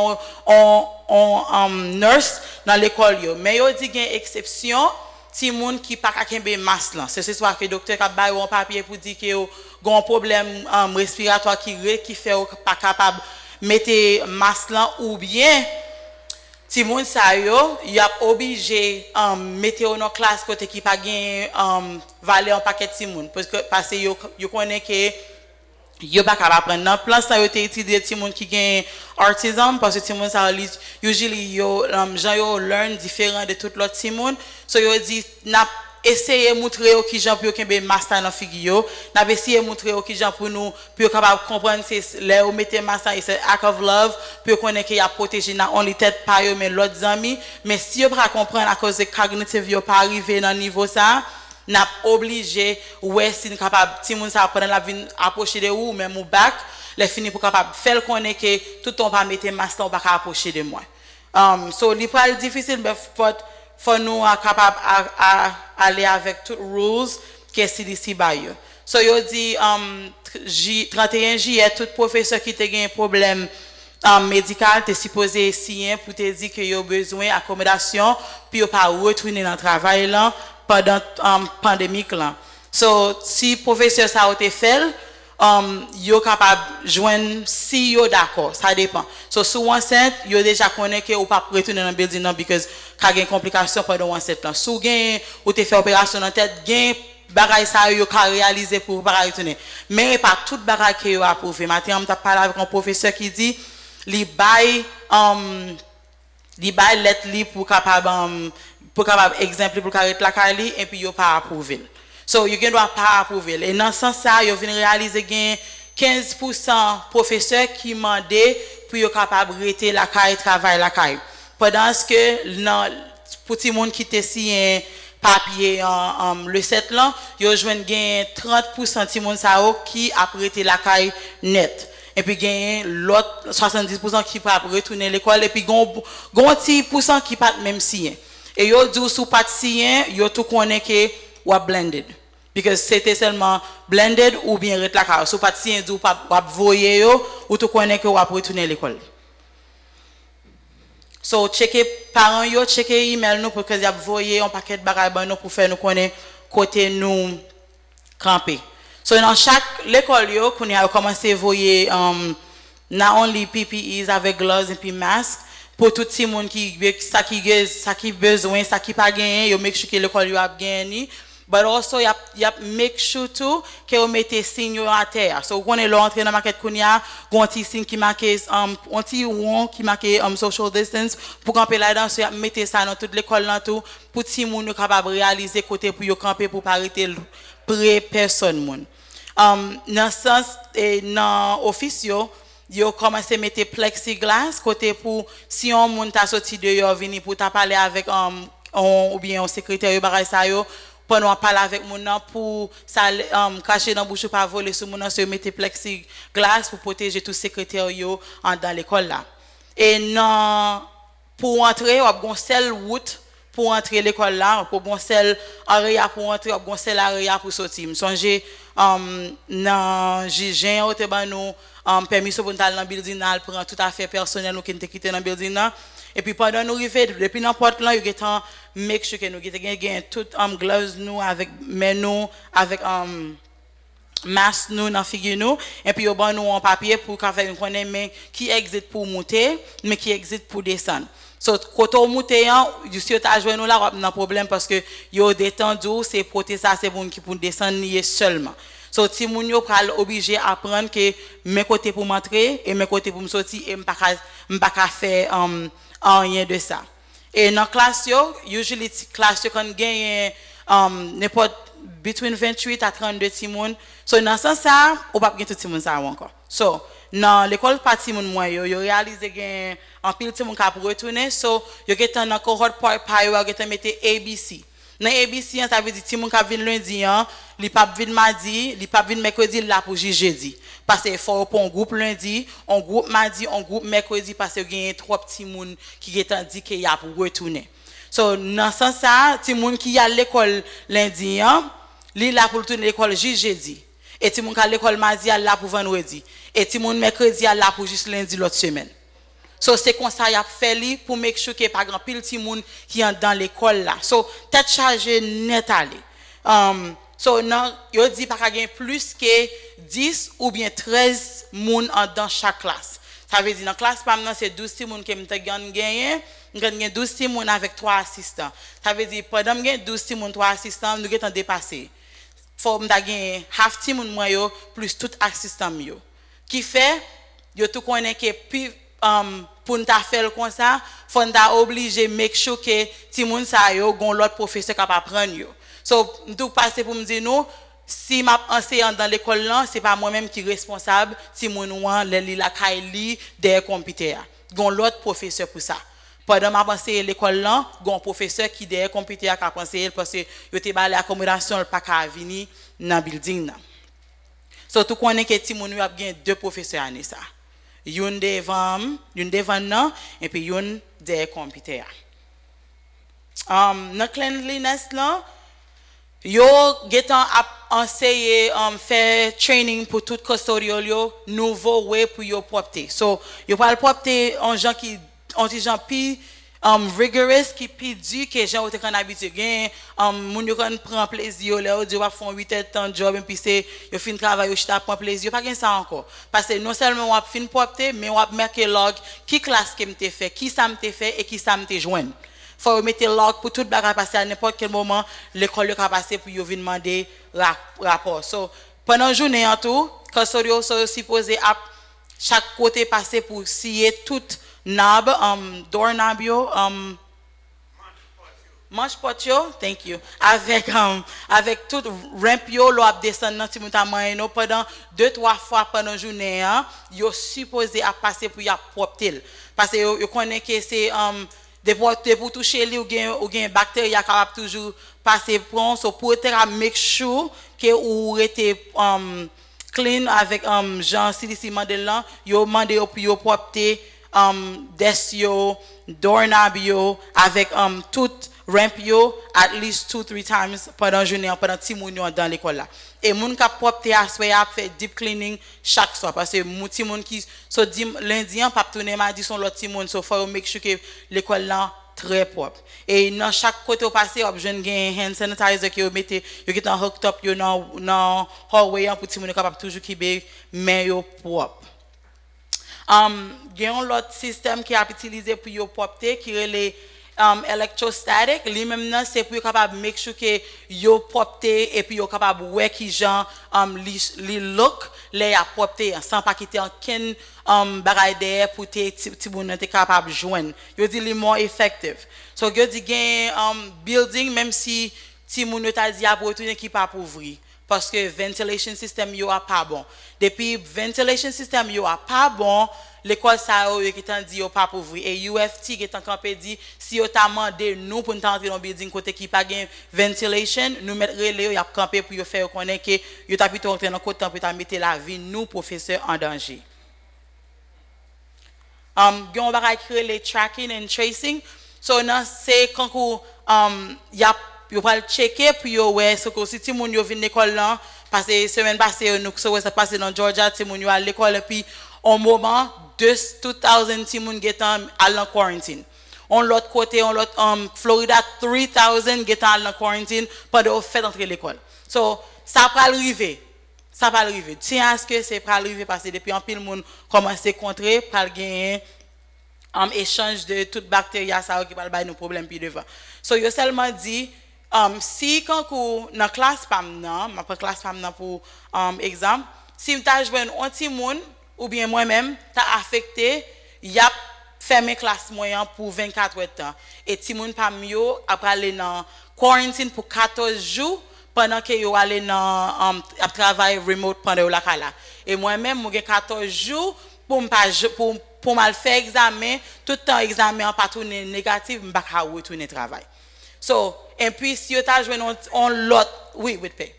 D: on nurse dans l'école yo. Mais yo dit gen exception ti moun qui pas kembe masque là. C'est ce soir que docteur ka bay un papier pour dire que yo gon problème respiratoire qui fait ou pas capable mettre masque là ou bien ti moun sa yo y a obligé mettre dans classe côté qui pas gain valer un paquet ti moun parce que yo connaît que yo pas capable prendre dans plan ça yo te étudier ti moun qui gain autism parce que ti moun ça usually yo gens yo learn différent de tout l'autre ti moun so yo dit n'a essayer montrer qui gens pour kembe master dans figure n'a essayer montrer qui gens pour nous pour capable comprendre c'est là où mettre master c'est act of love pour connaître qu'il y a protéger not only tête pas yo mais l'autre amis mais si yo pas comprendre à cause de cognitive yo pas arriver dans niveau ça n'a obligé ouais si capable ti moun ça prendre la vie approcher de ou même ou back les fini pour capable faire connaître que tout on pas mettre master on pas approcher de moi so li pas difficile mais for nous capable à aller avec toutes rules que CDC bail. So yo dit 31 juillet tout professeur qui te gain problème médical te supposé signer pour te dire que yo besoin accommodation puis yo pas retourner dans travail là pendant pandémique là. So si professeur ça a été fait yo capable joindre si yo d'accord, ça dépend. So sous enceinte, yo déjà connaît que ou pas retourner dans building non because ka gen complication pendant enceinte là. Sous gen ou te fait opération dans tête, gen bagay ça yo ka réaliser pour pas retourner. Mais pas toute bagay que yo approuvé. Matin on t'a parlé avec un professeur qui dit li bay let li pour capable exemple pour carré la cali et puis yo pas approuvé. So you doit pas approuver. Et dans ce sens ça, yo vinn réaliser gain 15% professeurs qui mandé pour yo capable rester la caille travail la caille. Pendant que dans pour ti monde qui te signé papier le 7 là, yo joine gain 30% ti monde ça qui a prêté la caille net. Et puis gain l'autre 70% qui pas retourner l'école et puis gon ti % qui pas même signé. Et yo dit sous pas signé, yo tout connaît que ou blended because c'était seulement blended ou bien ret la car so pas si ou pas voyer yo ou tu connais que ou retourner l'école. So checker parents yo checker email nous pour que y a voyer un paquet de bagages ben nous pour faire nous connaître côté nous camper. So dans chaque l'école yo qu'on a commencé voyer not only PPEs avec gloves et puis masques pour tout le monde qui besoin ça qui pas gagné yo make sure que l'école yo a gagné but also y a make sure too que vous mettez signe à terre so on est là entrer dans market kounya gon petit signe qui marque on petit rond qui marque social distance pour camper là dedans so y a mettez ça dans toute l'école là tout pour ti moun capable réaliser côté pour yo camper pour pas arrêter près personne moun dans sens et dans office yo commencé mettre plexiglas côté pour si on moun ta sorti de yo venir pour ta parler avec ou bien un secrétaire yo bagay ça yo pendant parler avec moun nan pour ça cacher dans bouche pas voler sur moun nan se mettre plexiglas pour protéger tout secrétaire yo dans l'école là et non pour entrer on a gon seul route pour entrer l'école là pour gon seul area pour entrer on gon seul area pour sortir me songer nan Jigin ou te ban nous permission pour entrer dans building là prend tout à fait personnel nous qui te quitter dans building là et puis pendant nous arriver depuis dans porte là you get make sure que nous gain tout gloves nous avec mais nous avec masque nous dans figure nous et puis au ban nous en papier pour faire une connaît mais qui exit pour monter mais qui exit pour descendre. So quand on monte you si tu as joué nous là on a un problème parce que yo détendu c'est porter ça c'est bon qui pour descendre nier seulement. So ti moun yo pral obligé apprendre que mes côtés pour m'entrer et mes côtés pour me sortir et m'pa faire rien de ça. Et dans classe yo usually classe yo quand gagne n'importe between 28 à 32 ti moun. So dans sens ça ou pas gagne tout ti moun ça encore. So dans l'école parti moun moi yo réalise gagne en pile ti moun ka pour retourner so yo get dans cohort par yo get mettre ABC. Dans ABC ça veut dire ti moun ka vinn lundi li pa vinn mardi, li pa vinn mercredi là pour jeudi. Parce que faut pour un groupe lundi, un groupe mardi, un groupe mercredi parce que gagne trois petits moun qui est dit qu'il y a pour retourner. So dans ce sens ça, ti moun qui a l'école lundi li là pour retourner l'école jeudi. Et ti moun ka l'école mardi là pour vendredi. Et ti moun mercredi là pour juste lundi l'autre semaine. So c'est comme ça y a fait li pour make sure que pas grand pile ti moun qui est dans l'école là. So tête chargée net aller. So non, yo dit pas gagner plus que 10 ou bien 13 moun dans chaque classe. Ça veut dire dans classe par maintenant c'est 12 moun qui m'ta gagner, gagner 12 moun avec 3 assistants. Ça veut dire pendant gagner 12 moun 3 assistants, nous getons dépassé. Faut m'ta gagner half team moun yo plus tout assistant yo. Qui fait yo tout connaît que puis pour nous faire comme ça, faut nous obligé make sure que ti moun sa yo gon l'autre professeur capable prendre yo. So tout passer pour me dire non si m'a enseignant dans l'école là, c'est pas moi-même qui responsable si moun wan la kaili des computers. Gon l'autre professeur pour ça. Pendant m'a enseigné l'école là, gon professeur qui des computers qui enseigner parce que yo te ba l'accommodation pas ka venir dans building là. So tout connaît que ti moun yo a bien deux professeurs année ça. Yon devant non et puis yon des computers. Dans cleanliness là yo getan enseigner faire training pour tout custodial yo nouveau way pour yo propter. So yo pas propter en gens qui on dit gens pi rigorous qui plus dur que gens ont habitué gain moun yo kan prend plaisir là on dit va font 8 heures de temps job et puis c'est yo fin travail yo chita prend plaisir pas gain ça encore parce que non seulement on fin propre mais on marquer log qui classe que m'te fait qui ça m'te fait et qui ça m'te joindre faut mettre log pour toute bagarre passer à n'importe quel moment l'école yo ka passer pour yo venir demander rapport so pendant journée en tout quand so supposé à chaque côté passer pour scier toute knob doorknob yo manche porte yo thank you avec tout ramp yo lo ap descendre dans ti moun ta man pendant 2-3 fois pendant journée hein yo supposé à passer pour y a propre parce que yo connaît que c'est pour toucher li ou gen bactéries capable toujours passer prend so pour te make sure que ou était clean avec Jean Silici Mandela yo mandé pour yo propre des yo doorknob yo avec tout ramp yo at least 2-3 times pendant journée pendant ti moun yo dans l'école là et moun ka propre assoy a fait deep cleaning chaque soir parce que moun ti moun qui so lundi an pa tourner mardi son l'autre ti moun so faut make sure que l'école là très propre et dans chaque côté au passé on jeune gain hand sanitizer qui yo mette yo qui en hooked up yo dans hallway pour ti moun capable toujours kibe main yo propre gen l'autre système qui a utilisé pour yo propre qui est electrostatic lui-même là c'est pour capable make sure que yo propre et puis yo capable ouais qui genre li look les a propre sans pas quitter aucun bagaille derrière pour ti bon être capable joindre yo dit li more effective so yo dit gen building même si ti moun ta dit a pour retourner qui pas pour ouvrir parce que ventilation system yo a pas bon depuis ventilation system yo a pas bon l'école ça yo qui t'en dit yo pas pour ouvrir et UFT qui t'en campé dit si yo t'a mandé nous pour entrer dans building côté qui pas gain ventilation nous mettre relais yo a camper pour yo faire connaître que yo t'a plutôt entrer dans côté pour t'a mettre la vie nous professeurs en danger on va créer les tracking and tracing so non c'est quand y a yo va checker puis yo ouais ce que si ti moun yo vinn l'école là parce que semaine passée nous ça passé dans Georgia ti moun yo à l'école et puis au moment 2000 ti moun getan en quarantine on l'autre côté on l'autre Florida 3000 getan en quarantine pendant fait entrer l'école so ça va arriver tiens à ce que c'est pas arriver parce que depuis un pile monde commencer contrer pas gagner échange de toute bactéries ça qui va ba nous problème puis devant so yo seulement dit si quand dans classe pam nan ma pas classe pam nan pour exemple si m'ta joindre un petit monde ou bien moi-même t'a affecté y a fermé classe moyen pour 24 heures de temps et ti moun pam yo après aller dans quarantine pour 14 jours pendant que yo aller dans travail remote pendant la kala et moi-même moi 14 jours pour mal faire examen tout temps examen en pas tourner négatif m'pa ka retourner travail so et puis si yo t'a joindre on l'autre oui with pay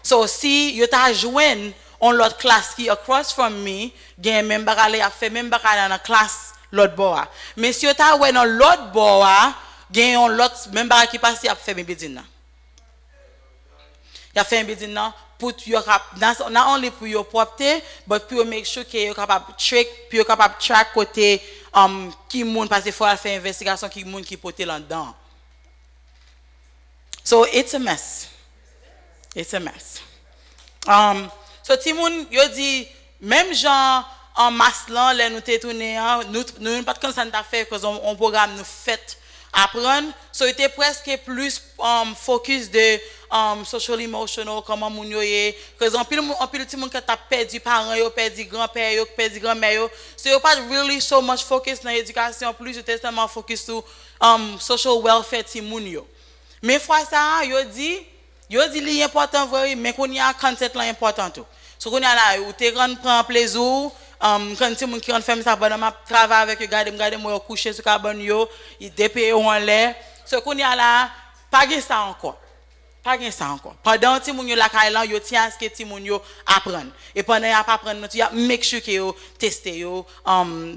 D: so si yo t'a joindre on l'autre classe qui across from me gen même bagale a fait même bagale dans classe l'autre bois mais si on t'a ouais dans l'autre bois gen on l'autre même bagale qui passe a fait bedine il a fait un bedine pour you not only pour your propre but pour make sure que you capable track côté qui monde parce qu'il faut faire investigation qui monde qui porter là dedans so it's a mess so ti moun yo dit même gens en masse là les nous te tourner nous pas comme ça t'a fait que on programme nous fait apprendre so était presque plus focus de social emotional comment moun yo yé que en pile ti moun qui t'a perdu parents yo perdu grand-père yo perdu grand-mère yo so yo pas really so much focus dans l'éducation plus yo tellement focus sur social welfare ti moun yo mais fois ça yo dit li important vrai mais qu'on y a content là important tout so qu'on y a là ou te grand prend plaisir quand ti moun qui rentre faire ça pendant m'a travail avec garder moi coucher sur cabane yo il dépayé en l'air so qu'on y a là pas gain ça encore pendant ti moun yo la kailan yo tient à ce que ti moun yo apprendre et pendant y a pas apprendre tu y a make sure que yo tester yo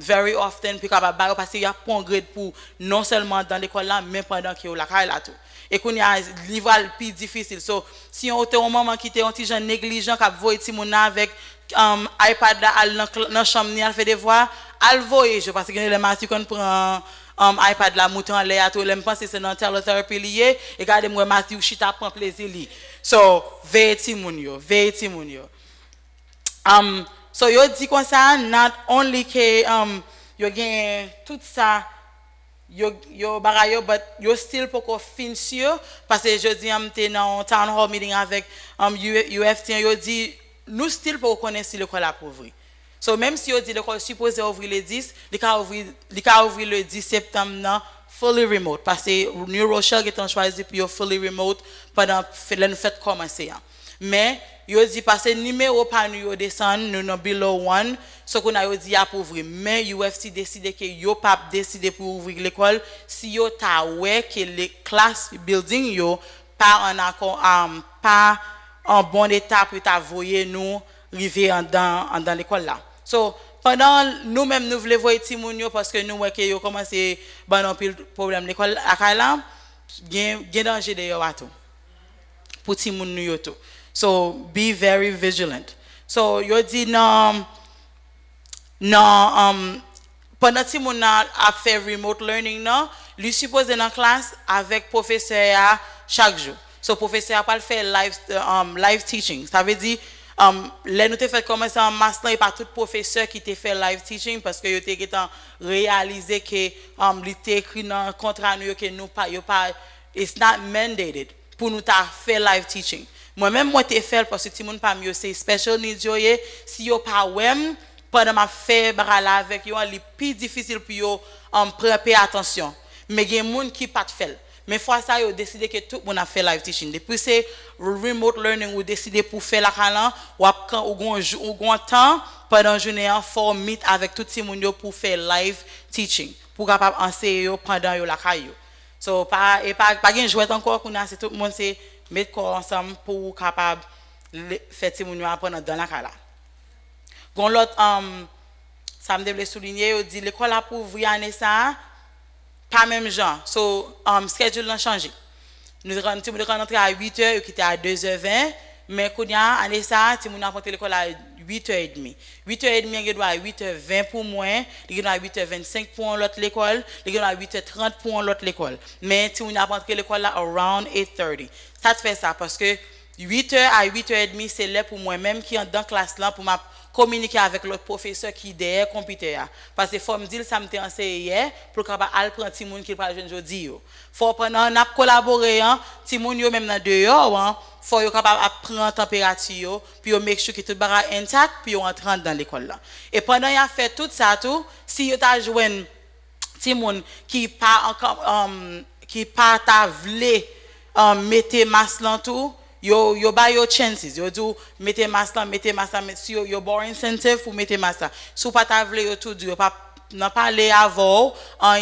D: very often puis capable parce que y a bon grade pour non seulement dans l'école là mais pendant que yo la kailan tout et qu'on y a livre plus difficile so si on était un moment qui était un petit gens négligent qui voyer ti moun avec iPad là dans chambre ni al fait devoir al voyer parce que les matières qu'on prend iPad la monter en l'air tout l'aime penser c'est dans thérapie lié et regardez moi Matthew chita prend plaisir li. So veille ti moun yo. So yo dit comme ça not only que yo gen tout ça yo bagayo but yo still poko fin sûr parce que je dis m'était dans town hall meeting avec UFT yo dit nous still pour connaître si l'école a ouvrir. So même si yo dit l'école supposé ouvrir le 10, il ka ouvrir le 10 septembre non fully remote parce que New Rochelle est choisi pour fully remote pendant la fête commencer. Mais yo dit parce que numéro pas nous yo descend nous no below 1 so qu'on a yo dit à ouvrir mais UFC décidé que yo pas décidé pour ouvrir l'école si yo ta ouais que les class building yo pas en accord pas en bon état pour ta voyer nous river dans l'école là. So pendant nous même nous voulons voir ti moun yo parce que nous ouais que yo commencé ban un problème l'école à là gen danger de yo tout pour ti moun yo tout. So be very vigilant. So yo dit non pendant ti moun a fait remote learning non, lui supposé dans classe avec professeur chaque jour. So professeur pas faire live teaching. Ça veut dire les nous te fait commencer en master et pas tout professeur qui te fait live teaching parce que yo te gétan réaliser que li te écrit dans contrat nous que nous pas it's not mandated pour nous ta faire live teaching. Moi-même, moi, t'ai fait parce que tout le monde pas mieux, c'est special needs yo si yo pas wem, pendant ma fait barala avec yo, c'est plus difficile pour yo prendre attention. Mais il y a des gens qui pas fait. Mais fois ça, yo décidé que tout le monde a fait live teaching. Depuis c'est remote learning, ou décidé pour faire la calan, ou gon temps pendant la journée, faut meet avec tout le monde pour faire live teaching, pour capable enseigner pendant yo la caillou. So pas gain jouer encore qu'on a c'est tout le monde c'est mettre corps ensemble pour capable faire ti moun yo apprendre dans la cala. Gon l'autre ça me devait souligner on dit l'école a pour ouvrir année ça pas même genre. So schedule a changé. Nous rentrer à 8h et quitter à 2h20 mais kounya année ça ti moun a porter l'école à 8h30. 8h30 il doit à 8h20 pour moi, il doit à 8h25 pour l'autre l'école, il doit à 8h30 pour l'autre l'école. Mais si on a rentré l'école là around 8:30. Ça te fait ça parce que 8h à 8h30 c'est là pour moi même qui est dans classe là pour m'a communiquer avec l'autre professeur qui derrière computer parce que faut me dire ça me t'ai enseigné hier pour capable al prendre ti moun qui pas jeune jodi yo. Faut pendant on a collaborer ti moun yo même dans dehors faut yo capable prendre température yo puis yo make sure que tout baga intact puis yo entrer dans l'école là. Et pendant y a fait tout ça tout si yo t'a joindre ti moun qui pas ta vle mettre masque là tout yo ba yo chances yo do mettez masque si yo boring incentive pour mettre masque si pas ta vle yo tout du yo pas n'a pas les avant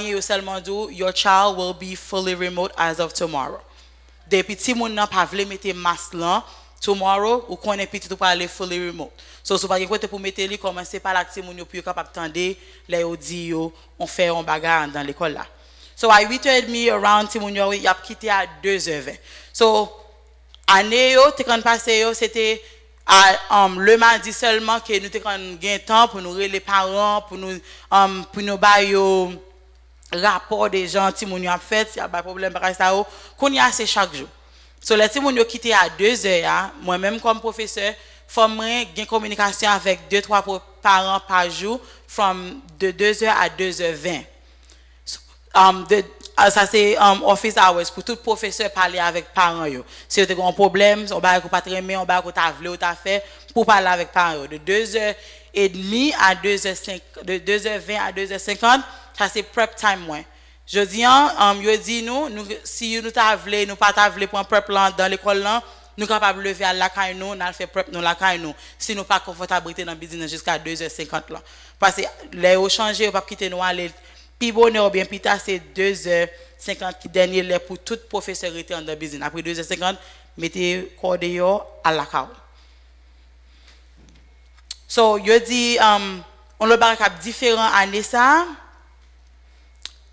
D: yo seulement do your child will be fully remote as of tomorrow. Depuis ti moun n'a pas vle mettre masque là tomorrow ou connaît petit tout pas aller fully remote. So pas côté pour mettre li commencer par la ti moun yo puis capable tendre les yo di yo on fait un bagarre dans l'école là. So à 8h30 around ti moun yo y a quitté à 2h20. So année yo te quand passé yo c'était le mardi seulement que nous te quand gain temps pour nous les parents pour nous ba yo rapport des gens ti moun yo a fait s'il y a pas problème par ça qu'on y a c'est chaque jour. So les ti moun yo quitté à 2h moi même comme professeur faut moi gain communication avec 2-3 parents par jour de 2h à 2h20. Ça c'est office hours pour tout professeur parler avec parents yo. Si vous avez un problème, on va pas tremmer, on va ta vle ou ta fait pour parler avec parents yo. De 2h30 à 2h5 de 2h20 à 2h50, ça c'est prep time moi. Je dis yo dit nous si nous ta vle, nous pas ta vle pour prep là dans l'école là, nous capable lever à la caille nous, on fait prep nous la caille nous. Si nous pas confortabilité dans business jusqu'à 2h50 là. Parce que les au changer, on pas quitter nous aller puis bonheur bien plus tard c'est 2h50 qui dernier là pour tout professeur rester dans business. Après 2h50 mettez cordéo à la carte. So yo dit on le baraka différent année ça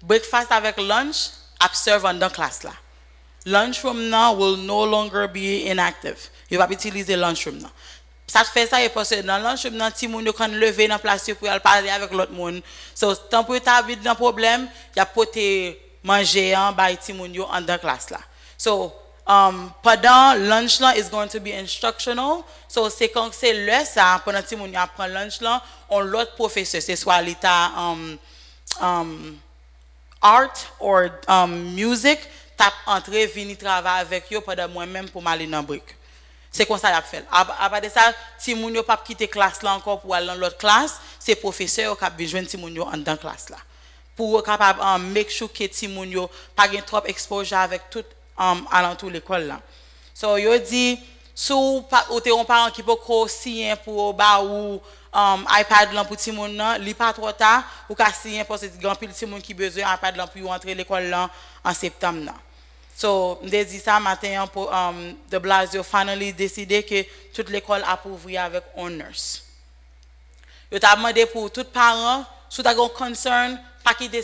D: breakfast avec lunch observe dans classe là. Lunchroom now will no longer be inactive. You va utiliser lunchroom now. Ça fait ça et parce que dans lunchroom dans petit monde quand lever dans place pour aller parler avec l'autre monde. So tant pour ta vite dans problème, y a poté manger en bas petit monde yo en dans classe là. So pendant lunch là is going to be instructional. So c'est quand c'est le ça pendant petit monde apprend lunch là, on l'autre professeur c'est soit l'état art or music tap entrer venir travailler avec yo pendant moi-même pour m'aller dans brick. C'est comme ça y a fait. Après de ça, si moun yo pas quitter classe là encore pour aller dans l'autre classe, c'est professeur qui a besoin de moun yo en dans classe là. Pour capable make sure que ti moun yo pas gain trop exposure avec tout alentour l'école là. So yo dit sou ou te un parent qui peut signer pour ba ou iPad là pour ti moun nan, li pas trop tard ou ka signer parce que grand pile ti moun qui besoin iPad là pour entrer l'école là en septembre là. So, m'de dit ça matin pour de Blasio finally décidé que toute l'école a pour ouvrir avec honors. Yo t'a demandé pour tout parents, sous ta concern, pas quitter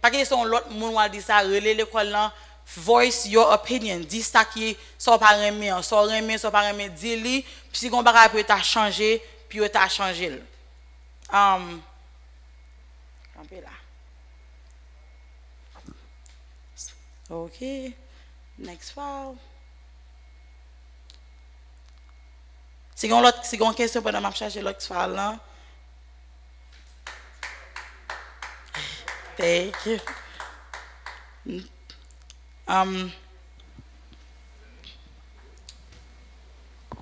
D: pas quitter son l'autre monde wa dit ça, relais l'école là, voice your opinion, dis ça qui soit pas remet, soit pas remet, dis-li, puis si on bagay peut t'a changer, puis yo t'a changé. Campé là. Okay, next file. Si on a question pendant que je cherche l'autre file là. Thank you.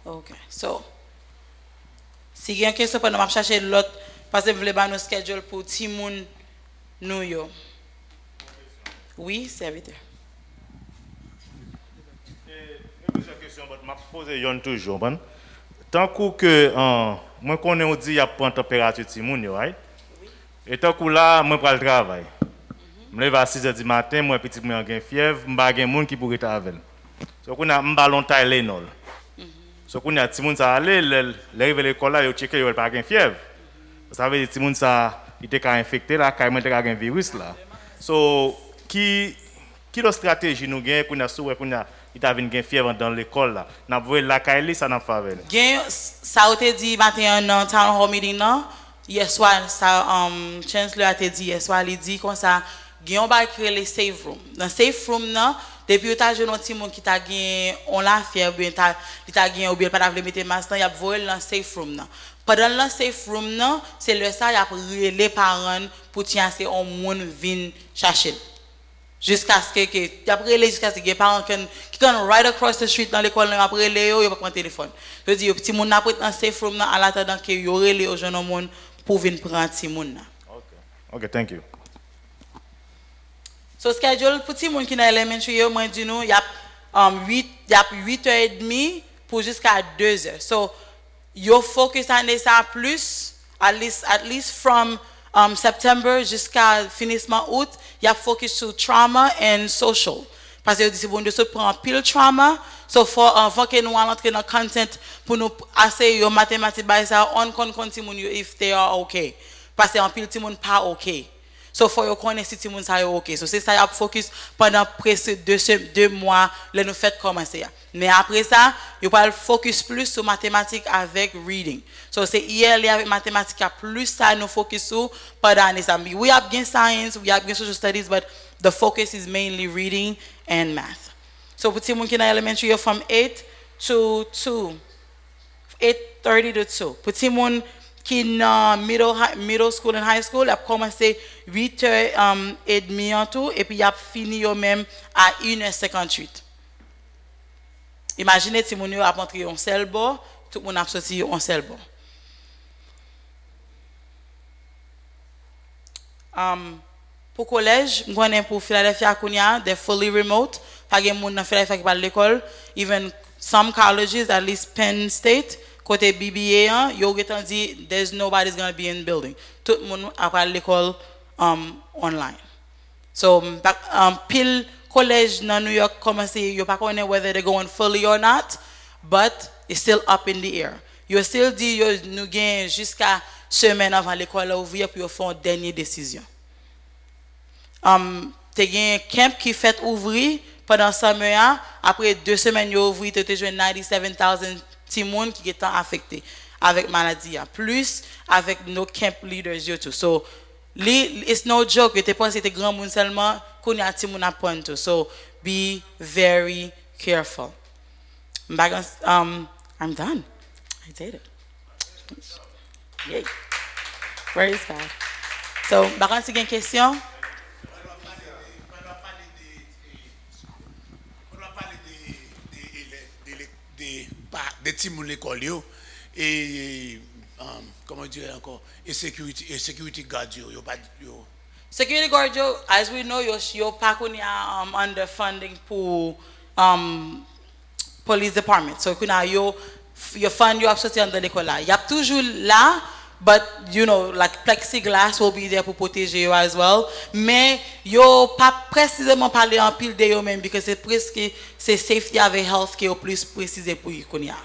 D: Okay, so si il y a une question pendant que je cherche l'autre, parce que vous voulez pas nous schedule pour Timoun New York. Oui, serviteur.
C: Plusieurs questions, mais je vais poser une toujours. Tant que moi connais on dit y a pas température Timoun, right? Et tant que là, moi pour le travail. Je me lève à 6h du matin, moi petit moi j'ai fièvre, m'pa gen monde qui pourrait être avec. So qu'on a m'ba longtemps l'énol. So qu'on a Timoun ça aller, l'arrive à l'école là, yo checker yo pas gen fièvre. Ça veut dire Timoun ça il était infecté là, carrément était un virus là. So qui la stratégie nous gagne qu'on a souhait qu'on a il t'a vinn gen fièvre dans l'école là. N'a voyer la Kaili ça n'a pas avec.
D: Gain ça a été dit matin dans town hall meeting là. Hier soir ça chancellor a été dit hier soir il dit comme ça gain on va créer les safe room. Dans safe room là depuis tu as jeune petit monde qui t'a gain on la fièvre bien il t'a gain ou bien pas veut mettre masque il a voyer dans safe room là. Pendant le safe room là, c'est le ça y a les parents pour tiens c'est on monde vinn chercher. Jusqu'à ce que après les jusqu'à ce que les parents qui sont right across the street dans l'école après les yo pas prendre téléphone. Je dis petit monde n'a pas dans safe room là en attendant que yo relé aux jeunes monde pour venir prendre petit monde là.
C: OK, thank you.
D: So schedule pour petit monde qui dans elementary yo moi dis nous il y a 8h30 pour jusqu'à 2h. So you focus on ça plus at least from September jusqu'à finissement août, you focus sur trauma and social. Parce que si vous ne prend pile trauma, so faut que nous entrer dans content pour nous assez yo mathématiques by ça on continue if they are okay. Parce que en pile ti moun pas okay. So faut yo connaître si ti moun ça okay. So c'est ça y a focus pendant presque 2 mois là nous fait commencer. Mais après ça, you peux focus plus sur mathématiques avec reading. So c'est hier avec mathématiques plus ça nous focus sur pendant les années. We have gain science, we have gain social studies, but the focus is mainly reading and math. So pour tout qui dans elementary you're from 8 to 2. 8:30 to 2. Pour tout monde qui dans middle school and high school, a commencé 8h30 en tout et puis a fini yo même à 1h58. Imaginez si mon yo a rentré en seul bord, tout le monde a sorti en seul bord. Pour collège, je connais pour Philadelphia Kounia, they're fully remote. Pas de monde dans Philadelphia qui parle l'école. Even some colleges, at least Penn State, côté BBA, yo getan dit there's nobody's going to be in the building. Tout le monde a parlé l'école online. So pile college in New York commencé, you pas connaît whether they're going fully or not, but it's still up in the air. You still dit yo nous gain jusqu'à semaine avant l'école ouvrir pour faire une dernière décision. T'es gain camp qui fait ouvrir pendant summer après 2 semaines yo ouvrir te joindre 97,000 petits monde qui est affecté avec maladie, plus avec nos camp leaders yo tout. So, it's no joke, you te pense c'était grand monde seulement, qu'on y a petit monde apprendre tout. So, be very careful. I'm done. I did it. Yay. Praise God. So, bakan si gen question?
E: On va parler des petits moules l'école et comment dire encore et security guard yo pas yo.
D: Security guard, as we know, your pakunya underfunding pour police department. So your fund you absolutely under l'école là. Y a toujours là, but you know, like plexiglass will be there pour protéger you as well. Mais yo pas précisément parler en pile de yo même because c'est presque c'est safety avec health qui est plus précisé pour y konya.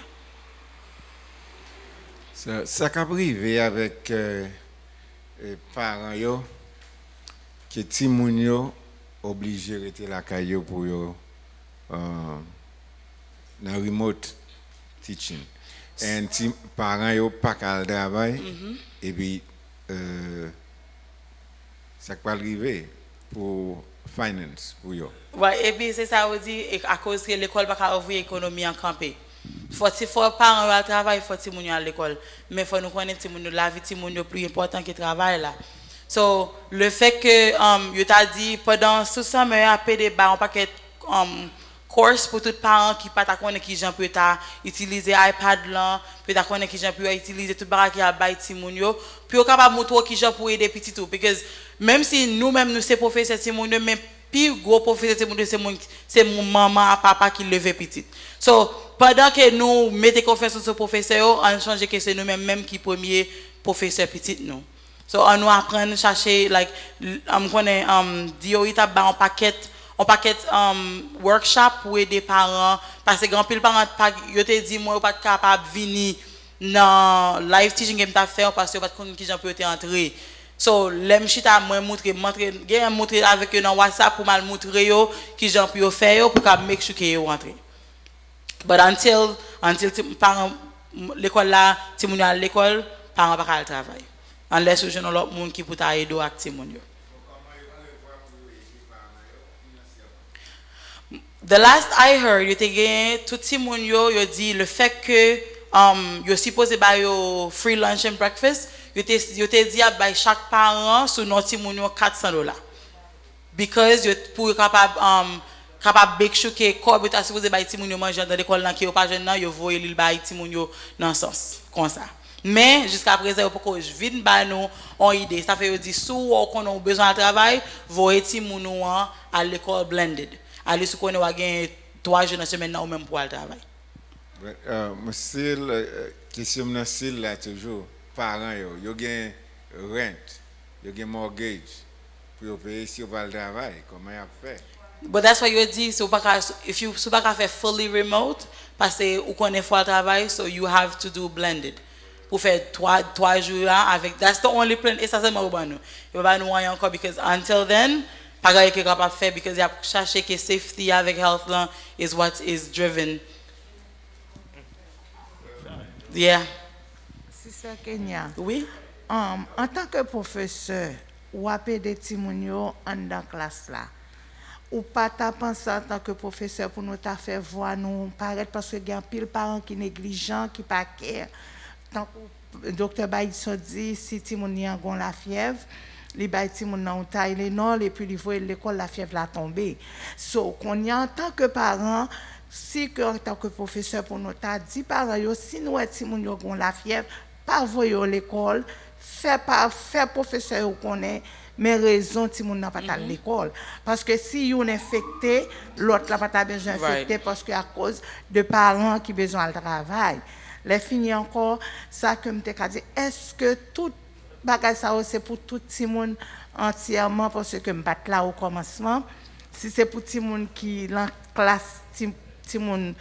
F: Ça qui arrive avec parents yo que ti moun yo obligé rester la caillou pour yo dans remote teaching et ti parents yo pas qu'à travail et puis ça qui arriver pour finance pour yo.
D: Ouais, et puis c'est ça on dit à cause que l'école pas ouvrir économie en campé. Faut parents à travail, faut ti moun yo à l'école, mais faut nous connaître ti moun la vie ti moun yo plus important que travail là. So, le fait que yo t'a dit pendant tout ça mais après des un paquet course pour tous parents qui pas ta connaître qui gens peut ta utiliser iPad là, peut ta connaître qui gens peut utiliser tout barak qui a bail ti moun yo, puis on capable montrer qui gens pour aider petit tout because même si nous-mêmes nous c'est professeur ti moun yo mais plus gros professeur ti moun yo c'est mon maman papa qui lever petit. So, pendant que nous mettons confiance sur ce professeur, on change que c'est nous-mêmes même qui premier professeur petit nous. So on nous apprend chercher like connais DOI t'a ba un paquet workshop pour aider parents parce que grand pile parents yo te dit moi pas capable venir dans live teaching game t'a faire parce que pas connait qui j'en peut te entrer. So l'aime chita moi montrer avec eux dans WhatsApp pour mal montrer yo qui j'en peut faire pour qu'à make sure que yo rentrer. But until parents l'école là ti moun à l'école parents pas à travail. Unless you know lot moun qui pour aider avec ti moun yo. The last I heard, you te gen tout ti moun yo dit le fait que you supposé ba yo free lunch and breakfast, you te dit by chaque parent sur notre ti moun yo $400. Because you pour capable make sure que corps ta supposé ba ti moun yo manger dans l'école là qui yo pas jeune nan yo voyer li ba ti moun yo dans sens comme ça. Mais jusqu'à présent pourquoi je viens ba nous on idée ça fait yo dit sous on a besoin de travail voyer ti moun yo à l'école blended. Aller sur qu'on a gagné 3 jours dans semaine ou même pour le travail.
F: C'est la question là toujours parents yo gain rent, yo gain mortgage pour payer si on va le travail comment y a fait.
D: But that's why you dit so if you so pas faire fully remote parce que ou connaît faut le travail so you have to do blended. Pour faire 3 jours avec that's the only plan et ça c'est moi ba nous. Yo ba nous encore because until then pas gagner que capable faire because il a cherché que safety avec health là is what is driven. Yeah.
G: C'est ça Kenya.
D: Oui.
G: En tant que professeur ou apé des petits moun yo en dans classe là. Ou pas ta pensé en tant que professeur pour nous ta faire voir nous paraître parce que il y a pile parents qui négligents qui pas care. Tant que docteur Baïdson dit si ti moun y a gon la fièvre les bâtis mon nan taille les non et puis ils voient l'école la fièvre la tomber. So qu'on y a en tant que parent si que en tant que professeur pour nous t'a dit parents yo si nous ti moun yo gon la fièvre pas voyer l'école fait professeur ou connaît mais raison ti moun n'a pas à l'école parce que si yon infecté l'autre là pas besoin infecté parce que à cause de parents qui besoin de travail. Les fini encore ça que m'te ka dit est-ce que tout bagay ça c'est pour tout ti moun entièrement parce que m'bat là au commencement si c'est pour ti moun qui dans classe ti moun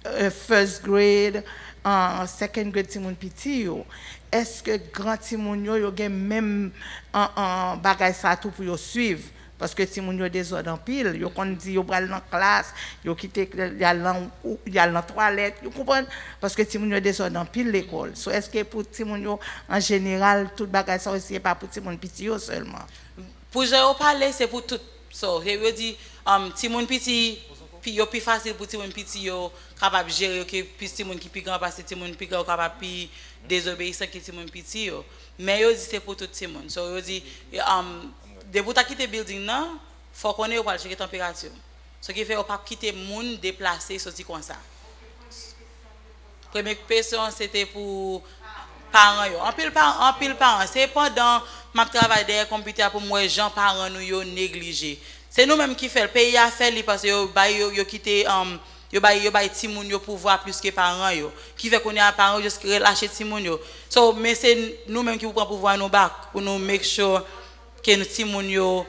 G: first grade second grade ti moun petit yo est-ce que grand ti moun yo gen même bagay ça tout pour yo suivre parce que ti moun yo désordre en pile, yo kon dit yo pral dans classe, yo quitté y a dans toilette, you comprendre parce que ti moun yo désordre en pile l'école. So est-ce que pour ti moun yo en général tout bagage ça aussi pas pour ti moun petit yo seulement?
D: Pour je parler c'est pour tout. So, je veux dire ti moun petit puis yo plus facile pour ti moun petit yo capable gérer que plus ti moun qui plus grand parce que ti moun plus grand capable plus désobéissant que ti moun petit yo. Mais yo dit c'est pour tout ti moun. So yo dit de pour ta quitter building là, faut qu'on ait pas checker température. Ce qui fait on pas quitter moun déplacer sorti comme ça. Première question c'était pour parents yo. En pile parents, c'est pendant ma travail derrière computer pour moi gens parents nous yo négligé. C'est nous même qui fait le pays a fait parce que yo quitté yo bay ti moun yo pouvoir plus que parents yo qui fait qu'on est parents juste relâcher ti moun yo. So mais c'est nous même qui vous prend pouvoir nous back pour nous make sure que nous ti moun yo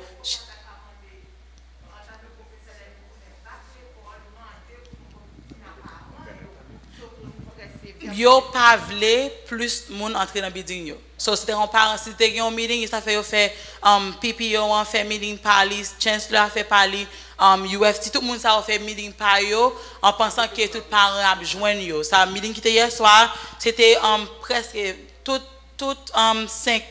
D: yo pas vle plus moun entrer dans building yo. So c'était un parent si t'es un meeting, ça fait yo fait PP yo on fait meeting parler, chancellor a fait parler UFT tout le monde ça a fait meeting par yo en pensant que tout parent a joindre yo. Ça meeting qui était hier soir, c'était presque tout 5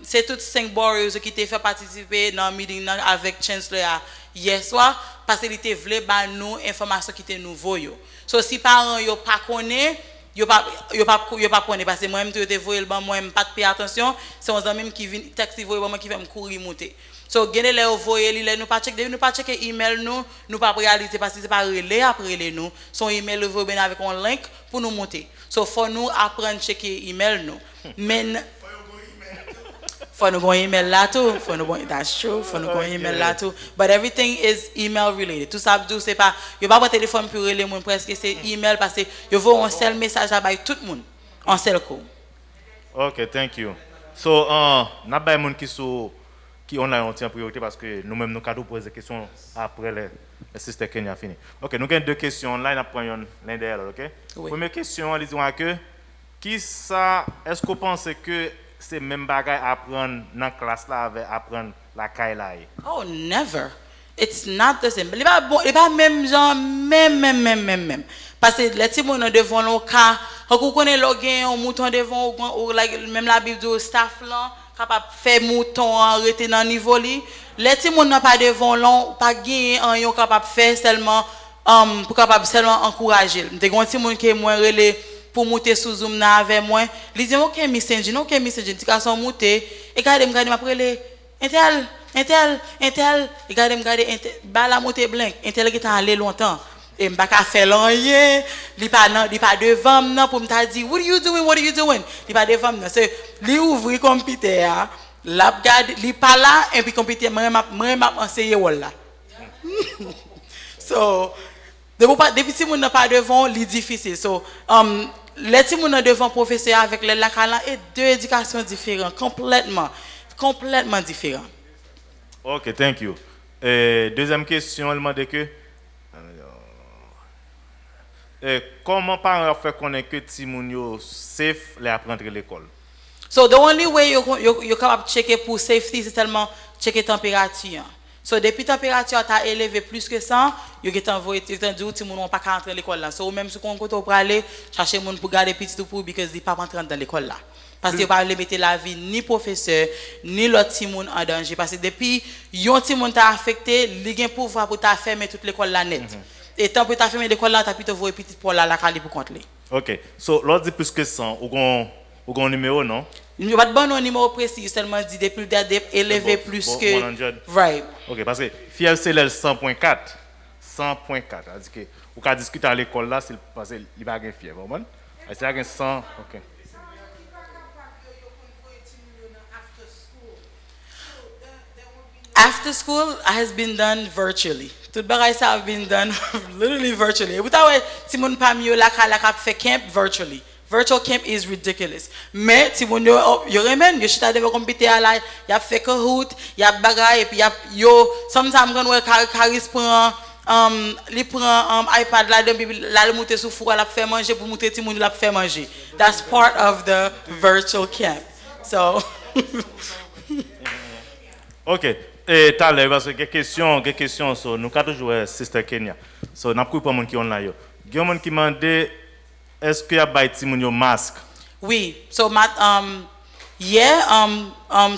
D: c'est toutes 5 boroughs qui étaient fait participer dans le meeting avec chancellor hier soir parce qu'il était voulu ba nous information qui était nouveau yo. So si parents yo pas connaît yo pas connaît parce que moi même tu te voyer le ban moi même pas de payer attention, c'est on même qui vient taxi voyer moi qui fait me courir monter. So gagner les voyer les nous pas checker email nous pas réaliser parce que c'est pas relais après les nous son email le voyer avec un link pour nous monter. So faut nous apprendre checker email nous. Mais for no going email là tout, for no going that's true, for no going email là tout, but everything is email related. Tout ça c'est pas yo pas téléphone pour les monde presque c'est email parce que yo veux un seul message à bailler tout le monde en seul coup.
C: OK, thank you. So n'a pas monde qui on a en priorité parce que nous même nous cadre poser des questions après les sister Kenya fini. OK, nous avons 2 questions là, on prend l'un derrière l'autre, OK? Oui. Première question, elle dit que qui ça est-ce qu'on pense que c'est même bagaille apprendre dans la classe là avec apprendre la caille là?
D: Oh, never. It's not the same. Il pas même genre même parce que les petits moun devant le cas, on connaît le gain un mouton devant ou like même la Bible du staff là capable faire mouton arrêter dans niveau li. Les petits moun n'a pas devant long pas gain en yo capable faire seulement pour capable seulement encourager. M'te gon petit moun qui moins relé pour monter sous zoom na avec moi il dit OK messenger petit garçon monter et regardez après les intel regardez ba la monter blanc intel qui t'a allé longtemps et m'pa ka faire rien il pas devant non pour me dire what are you doing il pas devant non c'est li ouvrir computer la regarde il pas là et puis computer moi m'a enseigner là so depuis si moun n'a pas devant li difficile so les petits moun devant professeur avec les lakalan et 2 éducations différentes complètement différentes.
C: OK, thank you. Deuxième question, elle m'a dit que comment parents fait connaître que ti moun yo safe les apprendre l'école?
D: So the only way you capable checker pour safety c'est tellement checker température. So depuis température t'a élevé plus que ça, yo get envoyé dit ti moun on pas rentrer l'école là. So même si on côté pour aller chercher moun pour garder petit tout pour because il pas rentrer dans l'école là. Parce que pas mettre la vie ni professeur ni l'autre ti moun en danger parce que depuis yon ti moun t'a affecté, li gen pouvoir pour t'a fermer toute l'école là net. Et tant pour t'a fermer l'école là, t'a plutôt voyer petit pour la cali pour contre lui.
C: OK. So l'autre dit plus que 100 ou gon numéro non?
D: Il n'y a pas de bon numéro précis, seulement dit depuis le élevé plus que
C: 100.
D: Right.
C: OK, parce que fiel c'est le 100.4. 100.4, c'est-à-dire que ou ka discuter à l'école là, c'est parce que il pas gain fier, bon? C'est gain 100, OK.
D: After school has been done virtually. Tout bagay ça have been done literally virtually. Vous savez, si mon pa mieux la fait camp virtually. Virtual camp is ridiculous. Mais si vous yo remène, yo chita devant computer là, y a fait Kahoot, y a bagay et puis yo sometimes quand on Caris prend li prend iPad là le monter sous four la faire manger pour monter ti moun la faire manger. That's part of the virtual camp. So
C: OK. Et tout à l'heure, parce que quelques questions, so, nous avons toujours Sister Kenya. So, nous avons pris pour les gens qui ont là. Il y a des gens qui demandent est-ce qu'il y a des masque?
D: Oui, so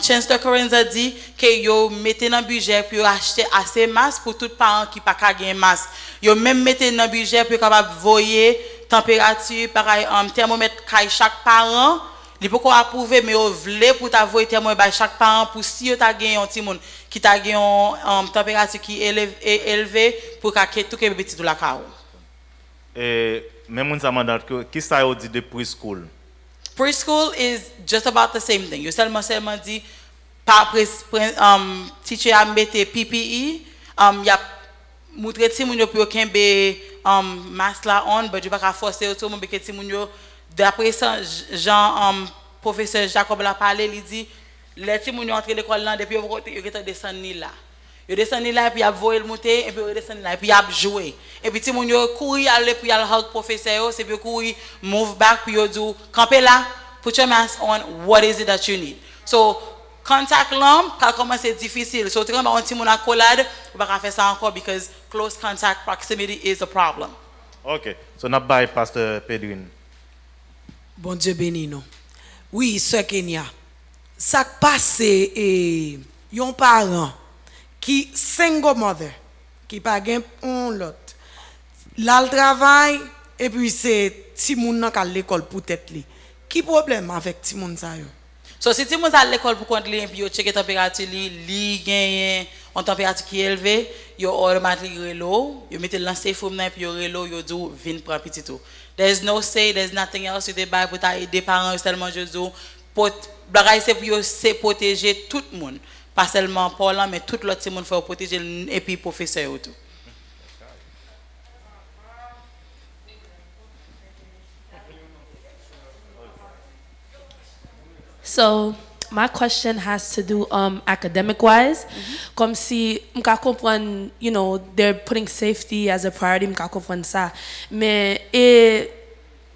D: Chancellor Corinne a dit que yo mettez dans budget pour acheter assez masques pour tout parents qui pas gagner masque. Yo même mettez dans budget pour capable voyer température pareil thermomètre kay chaque parent. Il peut pas approuver mais yo vle pour ta voyer thermomètre chaque parent pour si yo ta gagné un petit monde qui ta gagné température qui élevée pour que tout que petit de la cao.
C: Et même on demande qui ça veut dire de preschool?
D: Preschool is just about the same thing. You seulement dit teacher a mette PPE, y a montré ti moun yo pour kembe masque là on, but you pas forcer tout monde que ti moun yo d'après ça Jean professeur Jacob l'a parlé, il dit les ti moun yo entre l'école là depuis yo descendre ni là. Yo descendre là puis y a voyer le monter et puis yo descendre là puis y a jouer. Et puis ti moun yo courir aller pour y aller hug professeur, c'est puis courir move back puis yo do camper là, put your mask on, what is it that you need? So contact lamp quand commence difficile. So tu quand on ti moun accolade, on pas faire ça encore because close contact proximity is a problem.
C: OK. So n'a pas Pasteur Pedrine.
H: Bon Dieu béni nous. Oui, sœur Kenya. Ça passe et yon parent qui single mother qui pas gen on l'autre. Là le travail et puis c'est ti moun nan ka l'école pour tête li. Qui problème avec ti moun sa yo?
D: So si ti moun à l'école pour compte li puis yo checker température li gagne en température qui est élevée, yo automatically relo, yo mette dans safe room nan puis yo relo yo do vinn prend petit tout. There's no say, there's nothing else you dey buy pour aider parents seulement je do pour bagay c'est pour yo c'est protéger tout le monde, pas seulement Paul mais tout l'autre ti moun faut protéger et puis professeur tout.
B: So my question has to do academic wise. Comme si m'ka comprendre, you know, they're putting safety as a priority, m'ka comprendre ça. Mais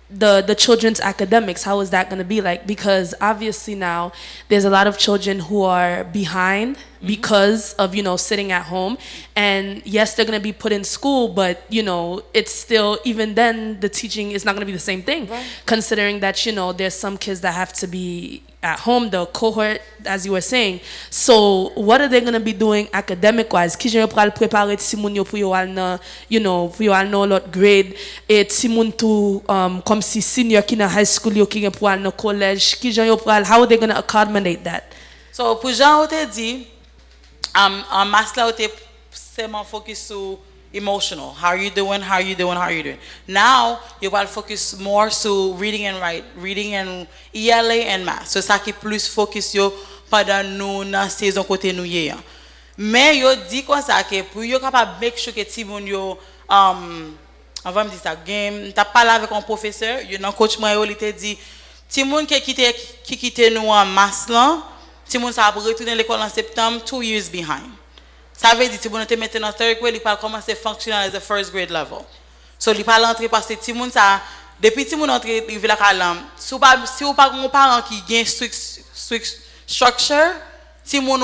B: the children's academics, how is that going to be like? Because obviously now there's a lot of children who are behind because of, you know, sitting at home. And yes, they're going to be put in school, but, you know, it's still, even then, the teaching is not going to be the same thing. Right. Considering that, you know, there's some kids that have to be at home, the cohort, as you were saying. So what are they going to be doing academic-wise? Qui j'en pral préparer ti moun yo pour yo al na, you know, pour yo al na lot grade, et ti moun tout comme si senior ki na high school yo ki gen pour al na college, qui j'en yo pral, how are they going to accommodate that?
D: So pour Jean te dit mask là te seulement focus sur emotional. How are you doing? How are you doing? How are you doing? Now you will focus more sur reading and write, reading and ELA and math. So ça qui plus focus yo pendant nous dans saison côté nous hier. Mais yo dit comme ça que pour yo capable make sure que ti moun yo on va me dire ça game, t'as parlé avec un professeur, yo nan coach moi yo il te dit ti moun qui quitte nous en masse là, ti moun ça va retourner l'école en septembre 2 years behind. Ça veut dire que si vous êtes maintenant en third grade, il va commencer à fonctionner as a first grade level. So il va l'entrer parce que si vous ça depuis si vous entrez il la calam. Si vous pas un parent qui gagne strict structure, si vous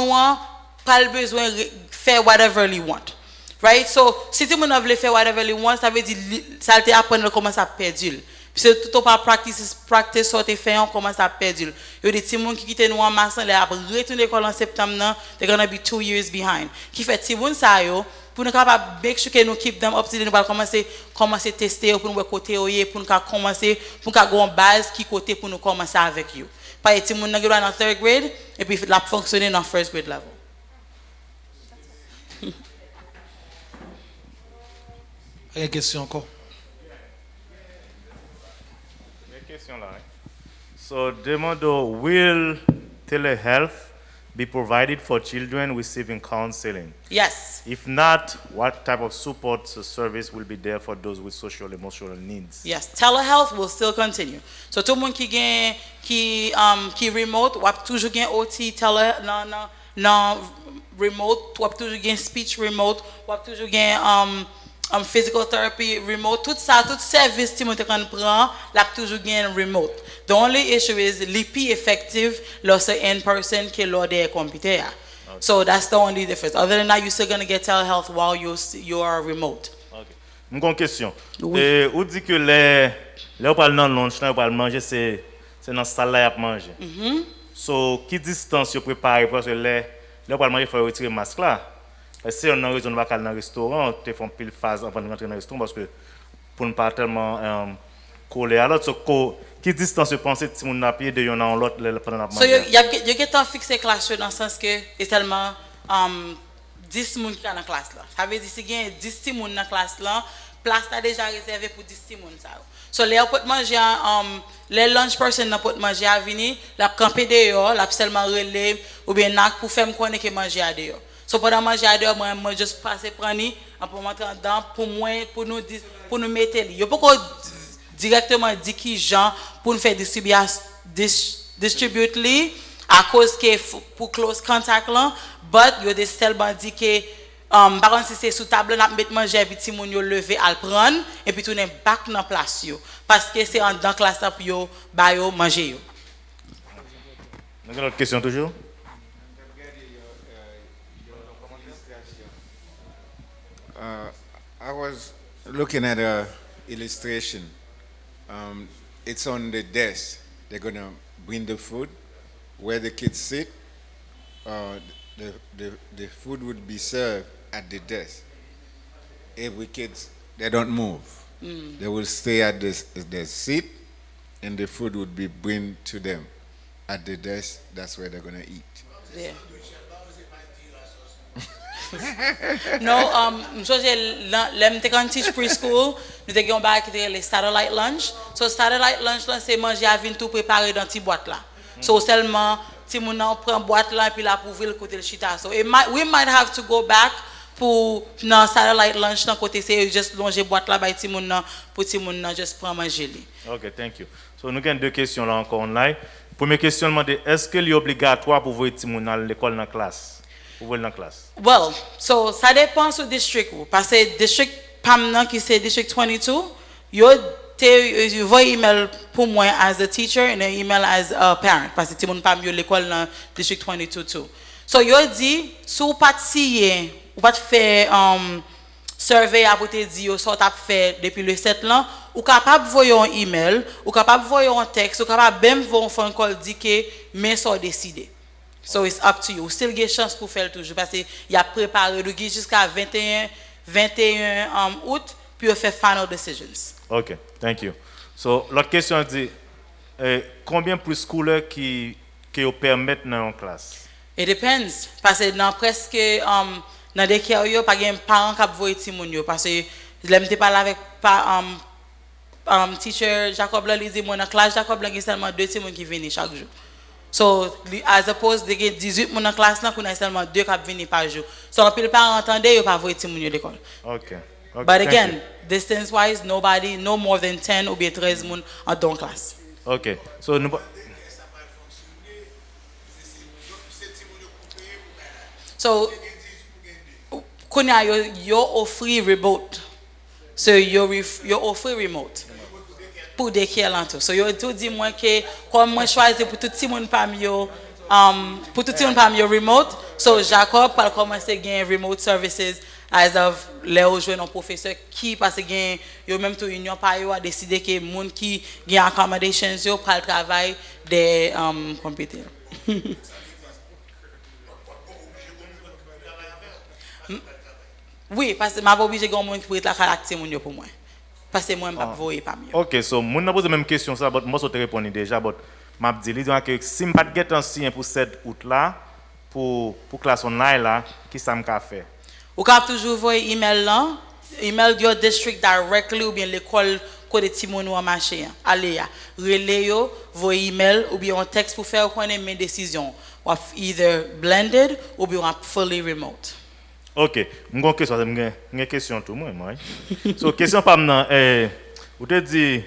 D: pas besoin faire whatever you want. Right? So si vous veut faire whatever you want, ça veut dire ça te apprendre comment ça perdre. C'est tout pas practice sorte fait on commence à perdre. Yo des petits monde qui quitte nous en masse là après retourner l'école en septembre nan, they're going to be 2 years behind. Qui fait petit monde ça yo pour nous capable make sure que nous keep them up to nous va commencer tester pour nous côté pour nous commencer pour nous avoir une base qui côté pour nous commencer avec you. Pas petit monde qui dans third grade et puis la fonctionner dans first grade level.
A: Une question encore.
C: So, demando, will telehealth be provided for children receiving counseling?
D: Yes.
C: If not, what type of support service will be there for those with social emotional needs?
D: Yes, telehealth will still continue. So tout le monde qui remote, ou toujours gain OT non remote, ou toujours gain speech remote, ou toujours gain physical therapy remote, tout ça, tout service que tu prend, là toujours gain remote. The only issue is l'IP effective lorsque in person que lors des computers. So that's the only difference. Other than that, you're still going to get telehealth while you are remote.
C: OK. Une question.
D: Oui.
C: Ou dit que les parle dans lunch, là, parle manger c'est dans la salle là y a manger. So, qui distance vous préparez parce que les parle manger faut retirer masque là. Parce que si on a raison pas aller dans restaurant, tu font pile phase avant de rentrer dans restaurant parce que pour ne pas tellement coller alors qui distance vous pensez si on a pied de yon en l'autre pendant la
D: So you get to fixer classe dans le sens que c'est tellement 10 personnes qui sont dans la classe là. Ça veut dire si il y a 10 personnes dans la classe là, place est déjà réservée pour 10 personnes ça. So les peut manger les lunch person n'a peut manger à venir, la camper dehors, la seulement relève ou bien nak pour faire me connaître que manger à dehors. So pendant manger à dehors moi juste passer prendre pour rentrer dedans pour nous mettre li. Yo pas directement dit qui gens pour nous faire distribute li à cause que pour close contact là, but yo des seulement dit que par contre si c'est sous table n'a mettre manger petit moun yo lever à le prendre et puis tourner back dans place yo parce que c'est en dans classe pour yo ba yo manger yo.
C: Une autre question toujours?
F: I was looking at a illustration. It's on the desk. They're gonna bring the food where the kids sit. The food would be served at the desk. Every kids they don't move. They will stay at the seat, and the food would be bring to them at the desk. That's where they're gonna eat.
D: Yeah. No, so let me quand teach preschool, nous te gagnon ba qui les satellite lunch. So satellite lunch là c'est manger à vin tout préparé dans petite boîte là. So seulement ti moun nan prend boîte là puis la pour le côté le chita. So we might have to go back pour dans satellite lunch dans côté c'est juste longer boîte là ba ti moun nan pour ti moun nan juste prend manger li.
C: OK, thank you. So nous avons deux questions là encore online. Première question demande est-ce que c'est obligatoire pour voir ti moun à l'école dans classe? Pour voir dans classe.
D: Well, so ça dépend sur district ou parce que district pam nan qui c'est district 22, you voit email pour moi as a teacher and an email as a parent parce que ti moun pam yo l'école dans district 22 too. So yo dit sou pas siye ou pas faire survey à côté dit yo sort à faire depuis le 7 là ou capable voyer un email ou capable voyer un texte ou capable même voir un phone call dit que mais ça décider. So it's up to you. Vous still get chance pour faire toujours parce que il a préparé le guide jusqu'à 21 août puis on fait final decisions.
C: OK, thank you. So l'autre question dit combien plus scolaires qui permettent dans une classe?
D: It depends parce que dans presque dans des cas yo pas gen parents qui voyer ti moun yo parce que l'aime te parler avec teacher Jacob là il dit moi dans classe Jacob là il y a seulement 2 ti moun qui viennent chaque jour. So as opposed de gen 18 moun dans classe là qu'on a seulement 2 qui viennent par jour. So on peut pas entendre yo pas voyer ti moun yo l'école.
C: OK.
D: But again, distance wise no more than 10 ou bien 13 moun en dans classe.
C: OK. So nous
D: So Kunya yo offre remote. So yo offre remote. Pour des qui là tout. So yo tout dit moi que comme moi choisir pour tout ti moun pa yo pour tout ti moun pa yo remote. So Jacob va commencer gain remote services as of Léo joindre un professeur qui parce que gain yo même tout union pa yo a décidé que moun qui gain accommodations yo pour travail des compétents. Oui, parce que m'a obligé gon moun qui pour être la caractère moun yo pour moi. Parce que moi m'pa voyer pas mieux.
C: OK, so moun n'a posé même question ça, but moi ça te répondre déjà, but m'a dit li que si m'pas get un signe pour 7 août là pour classe online là, qui ça m'ka faire?
D: Ou cap toujours voyer email là, email your district directly ou bien l'école côté ti moun ou marché. Allez ya, relay yo, voyer email ou bien un texte pour faire connaître mes décisions. Ou either blended ou bien fully remote.
C: OK, m'gon question m'gen question tout moi. So question pas maintenant ou te dit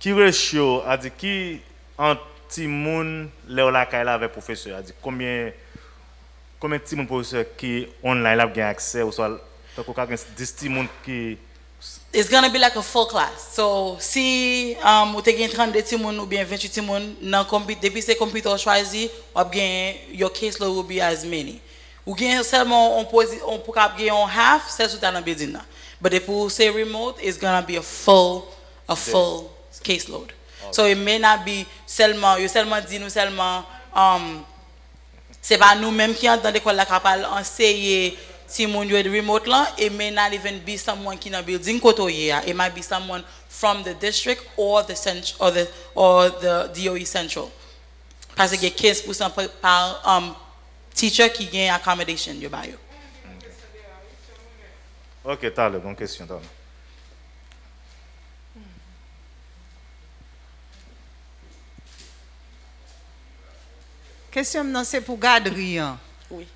C: qui ratio a dit qui anti moun le la kay la avec professeur a dit combien ti moun professeur qui online la gen accès ou soit tant qu'on 10 ti moun qui
D: it's gonna be like a full class. So si ou te gen 32 timoun ou bien 28 timoun nan depuis c'est computer choisi, ou gen your caseload will be as many. Ou gen seulement on pour cap gen on half, c'est sous dans building là. But if we say remote, it's gonna be a full caseload. Okay. So it may not be seulement dit nous seulement c'est pas nous même qui dans l'école là capable enseigner si moun yo remote lan, it may not even be someone ki nan building koto ye. It might be someone from the district or the central or the DOE central. Parce que 15% par teacher qui gain accommodation yo ba yo.
C: OK, t'as le bonne question t'as.
I: Question non c'est pour garderie.
D: Oui.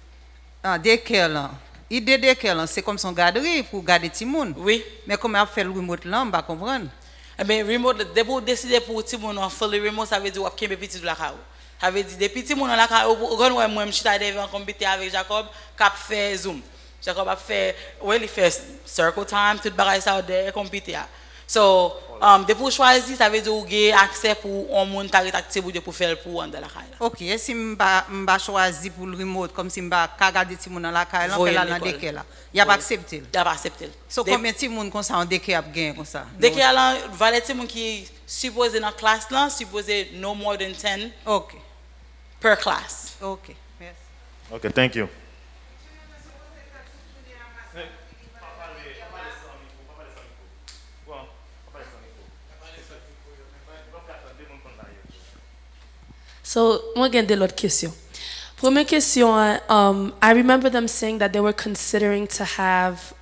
I: Ah, daycare là. Idée daycare là, c'est comme son garderie pour garder Timoun.
D: Oui.
I: Mais comment faire le remote là, on va comprendre.
D: Eh bien, remote, dès pour décider pour Timoun en full remote, ça veut dire qu'on peut petit de la caille. Ça veut dire depuis Timoun la caille, on va moi m'chita devant compéter avec Jacob, cap fait Zoom. Jacob a fait, il fait circle time, tout bagay ça de compéter. So, de pour choisir, ça veut dire qu'on a accès pour un monde qui est actif pour faire pour dans la caille.
I: OK, si m'ba choisi pour le remote comme si m'ba ka garder Timoun dans la caille là, fait là dans daycare là. Il a pas accepté.
D: Il a pas accepté.
I: So combien de Timoun comme ça en daycare a gagné comme ça?
D: Daycare là, valet Timoun qui supposé dans classe là, supposé no more than 10.
I: OK.
D: Per class.
I: OK. Yes.
C: OK, thank you.
B: So, moi, j'ai l'autre question. Première question, I remember them saying that they were considering to have,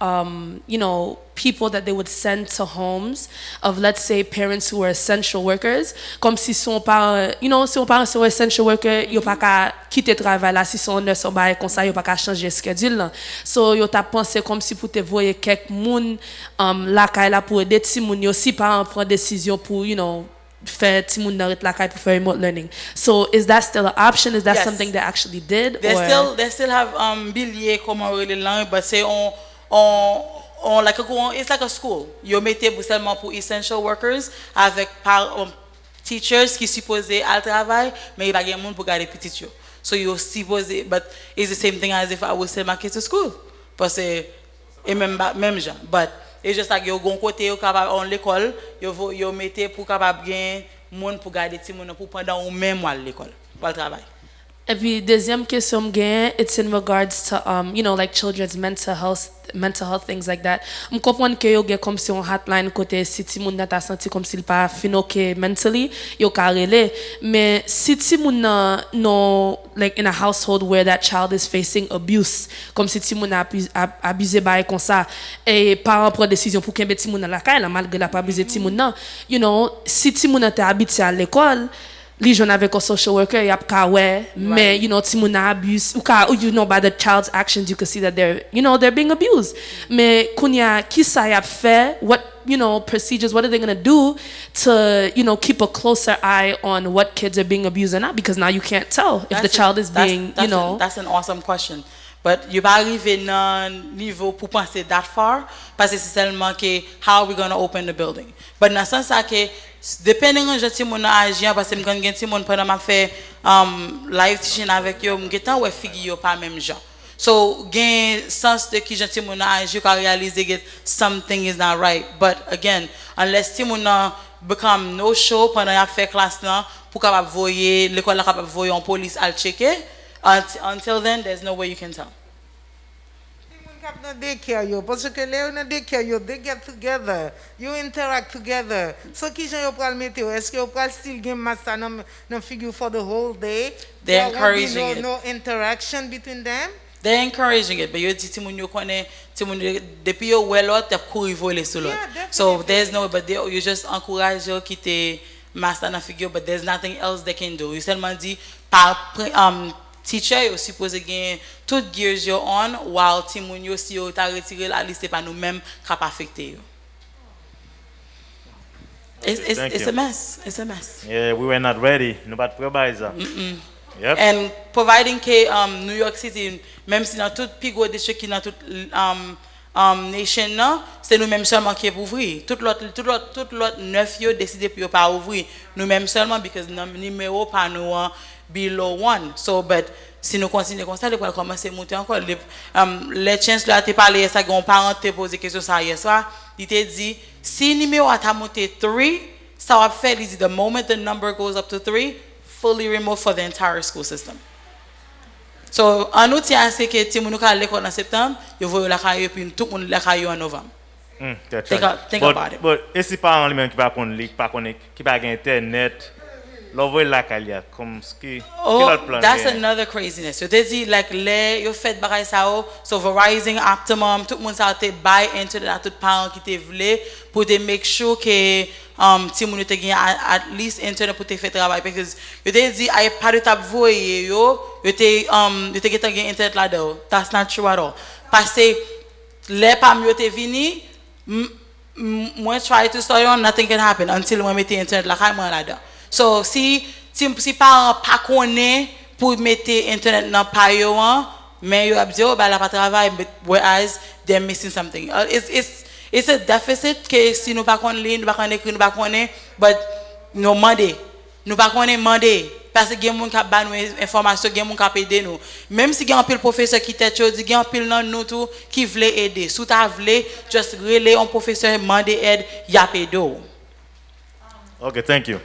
B: people that they would send to homes of, let's say, parents who were essential workers. Comme si son parent, si on parent sont essential worker, ils pas qu'à quitter le travail là, si son nurse sont bail comme ça, ils pas qu'à changer schedule là. So, ils t'a pensé comme si pour te voyer quelques moun, là pour aider ti moun yo, si parents prend décision pour, faire timoun nan ret la kay pour faire remote learning. So is that still an option? Is that
D: Yes.
B: something they actually did?
D: They still have billet comment really long, but say on like it's like a school. You mettez seulement pour essential workers avec teachers qui supposé al travail, mais il y a des gens pour garder petit yo. So you supposé, but it's the same thing as if I would send my kids to school. Parce que même gens, but it's just like yo gon côté yo capable en l'école, yo mettez pour capable bien monde pour garder ti monde pour pendant ou même à l'école, pour le travail.
B: Et puis deuxième question m'gain, it's in regards to like children's mental health things like that. Je comprends que yo gen comme si on hotline côté si ti moun nan ta senti comme s'il pas fin okay mentally, yo ka rele. Mais si ti moun nan no like in a household where that child is facing abuse, comme si ti moun abusé by comme ça et parents prend décision pour kembe ti moun nan la kay la malgré la pas abuser ti moun nan, si ti moun nan te habitué à l'école les gens avec un social worker, y a pas ouais, mais ti abuse ou by the child's actions you can see that they're being abused. Mais kounya qui ça y a fait, what procedures, what are they going to do to keep a closer eye on what kids are being abused or not, because now you can't tell if the child is being
D: That's an awesome question. But you pas arrivé dans niveau pour penser that far parce que c'est seulement que how are we going to open the building. But dans sens que depending on je mon agir parce que me gagne ti mon pendant m'a fait live teaching avec yo me getan ouais figi yo pas même gens. So gain sens de qui je mon agir ka réaliser que something is not right. But again, unless ti mon become no show pendant y a fait classe là pour capable voyer l'école là capable voyer en police al checker. Until then, there's no way you can tell.
G: They care you, parce que they care you, they get together, you interact together. So qui j'en yo pral mettre? Est-ce que you pral still game master no figure for the whole day?
D: They're encouraging it.
G: No interaction between them.
D: They're encouraging it, but you ti moun yo connaît ti moun depuis yo well out t'as courir voler sur l'autre. So there's no, but you just encourage yo quitter master na figure, but there's nothing else they can do. You seulement dit par teacher yo supposé gagner tout gears yo on while ti moun yo si yo ta retirer la liste pas nous même cap affecter yo. It's a mess. It's a mess.
C: Yeah, we were not ready. Nobody provide that. Yep.
D: And providing que New York City, même si dans tout pigo district dans toute nation là, c'est nous-mêmes seulement qui pour ouvrir. Tout l'autre 9 yo décidé pour pas ouvrir. Nous-mêmes seulement parce que notre numéro pas nous below 1. So but si nous continuons comme ça, on va commencer à monter encore. Les chances là t'es parlé ça gon parent te poser question ça hier soir, il t'a dit si numéro a monté 3, ça va faire the moment the number goes up to 3, fully remote for the entire school system. So, en outil, c'est que si nous allons à l'école en septembre, vous voyez la caille et puis tout le monde la caille en novembre. Think about it.
C: But et si parents lui-même qui pas connaît qui pas internet, l'envoyer la caille comme ce qui
D: l'autre plan. That's another craziness. So they dit like les yo fait bagay ça so Verizon, Optimum, tout le monde ça te buy internet à tout parent qui te voulait pour te make sure que si moun te gagne at least internet pour te faire travail because yo te dit ay pas de tap voyer yo te gagne internet là-dedans. That's not true at all. Parce que les pam yo te vini moi try to study on nothing can happen until moi mette internet là-dedans. So si parents pas connaît pour mettre internet dans payo mais yo a dit oh bah la pas travail whereas they're missing something. It's a deficit que si nous pas connaît nous pas connaît écrire nous pas connaît but nous pas connaît demander parce que gen moun ka ba nous information gen moun ka aider nous même si gen un pile professeur qui tête dit gen un pile nan nous tout qui veut aider sous ta veut just relay un professeur demander aide y a aider.
C: Okay, thank you.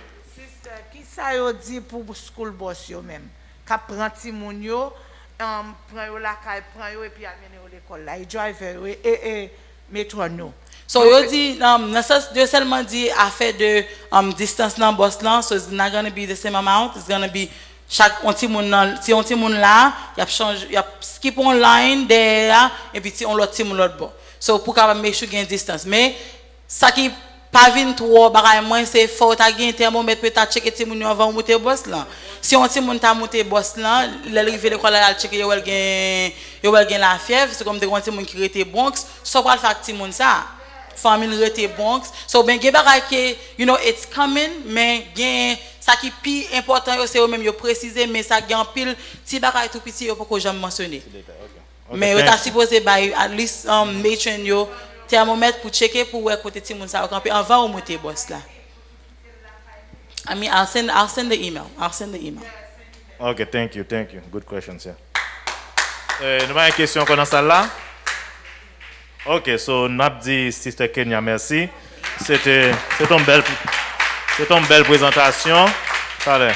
G: Ça yo dit pour school boss yo même qu'a prend ti moun yo prend yo la caille prend yo et puis amener yo l'école là il drive et métro nous
D: so yo dit de seulement dit affaire de distance dans boss là so it's not going to be the same amount, it's going to be chaque on ti moun si on ti moun là y a change y a skip online there et puis si on l'autre ti moun l'autre bon so pour capable make sure gain distance mais ça qui pas 23 bagay moins c'est faut ta gain thermomètre peut ta checker ti moun avant monter boss là si on ti moun ta monter boss là l'arriver l'école là checker yo gain la fièvre c'est comme des ti moun qui rete Bronx so pas faire ti moun ça famille rete Bronx so ben gen bagay que you know it's coming mais gen ça qui plus important c'est eux même yo préciser mais ça gen pile ti bagay tout petit yo pas ko jamais mentionner mais yo ta supposé by at least matron yo thermomètre pour checker pour voir côté ti moun ça camper avant ou monter boss là. I mean I'll send the email.
C: Okay, thank you. Good question, sir. Nous avons une question dans ça là. Okay, so n'a dit Sister Kenya merci. C'est une belle présentation. Allez.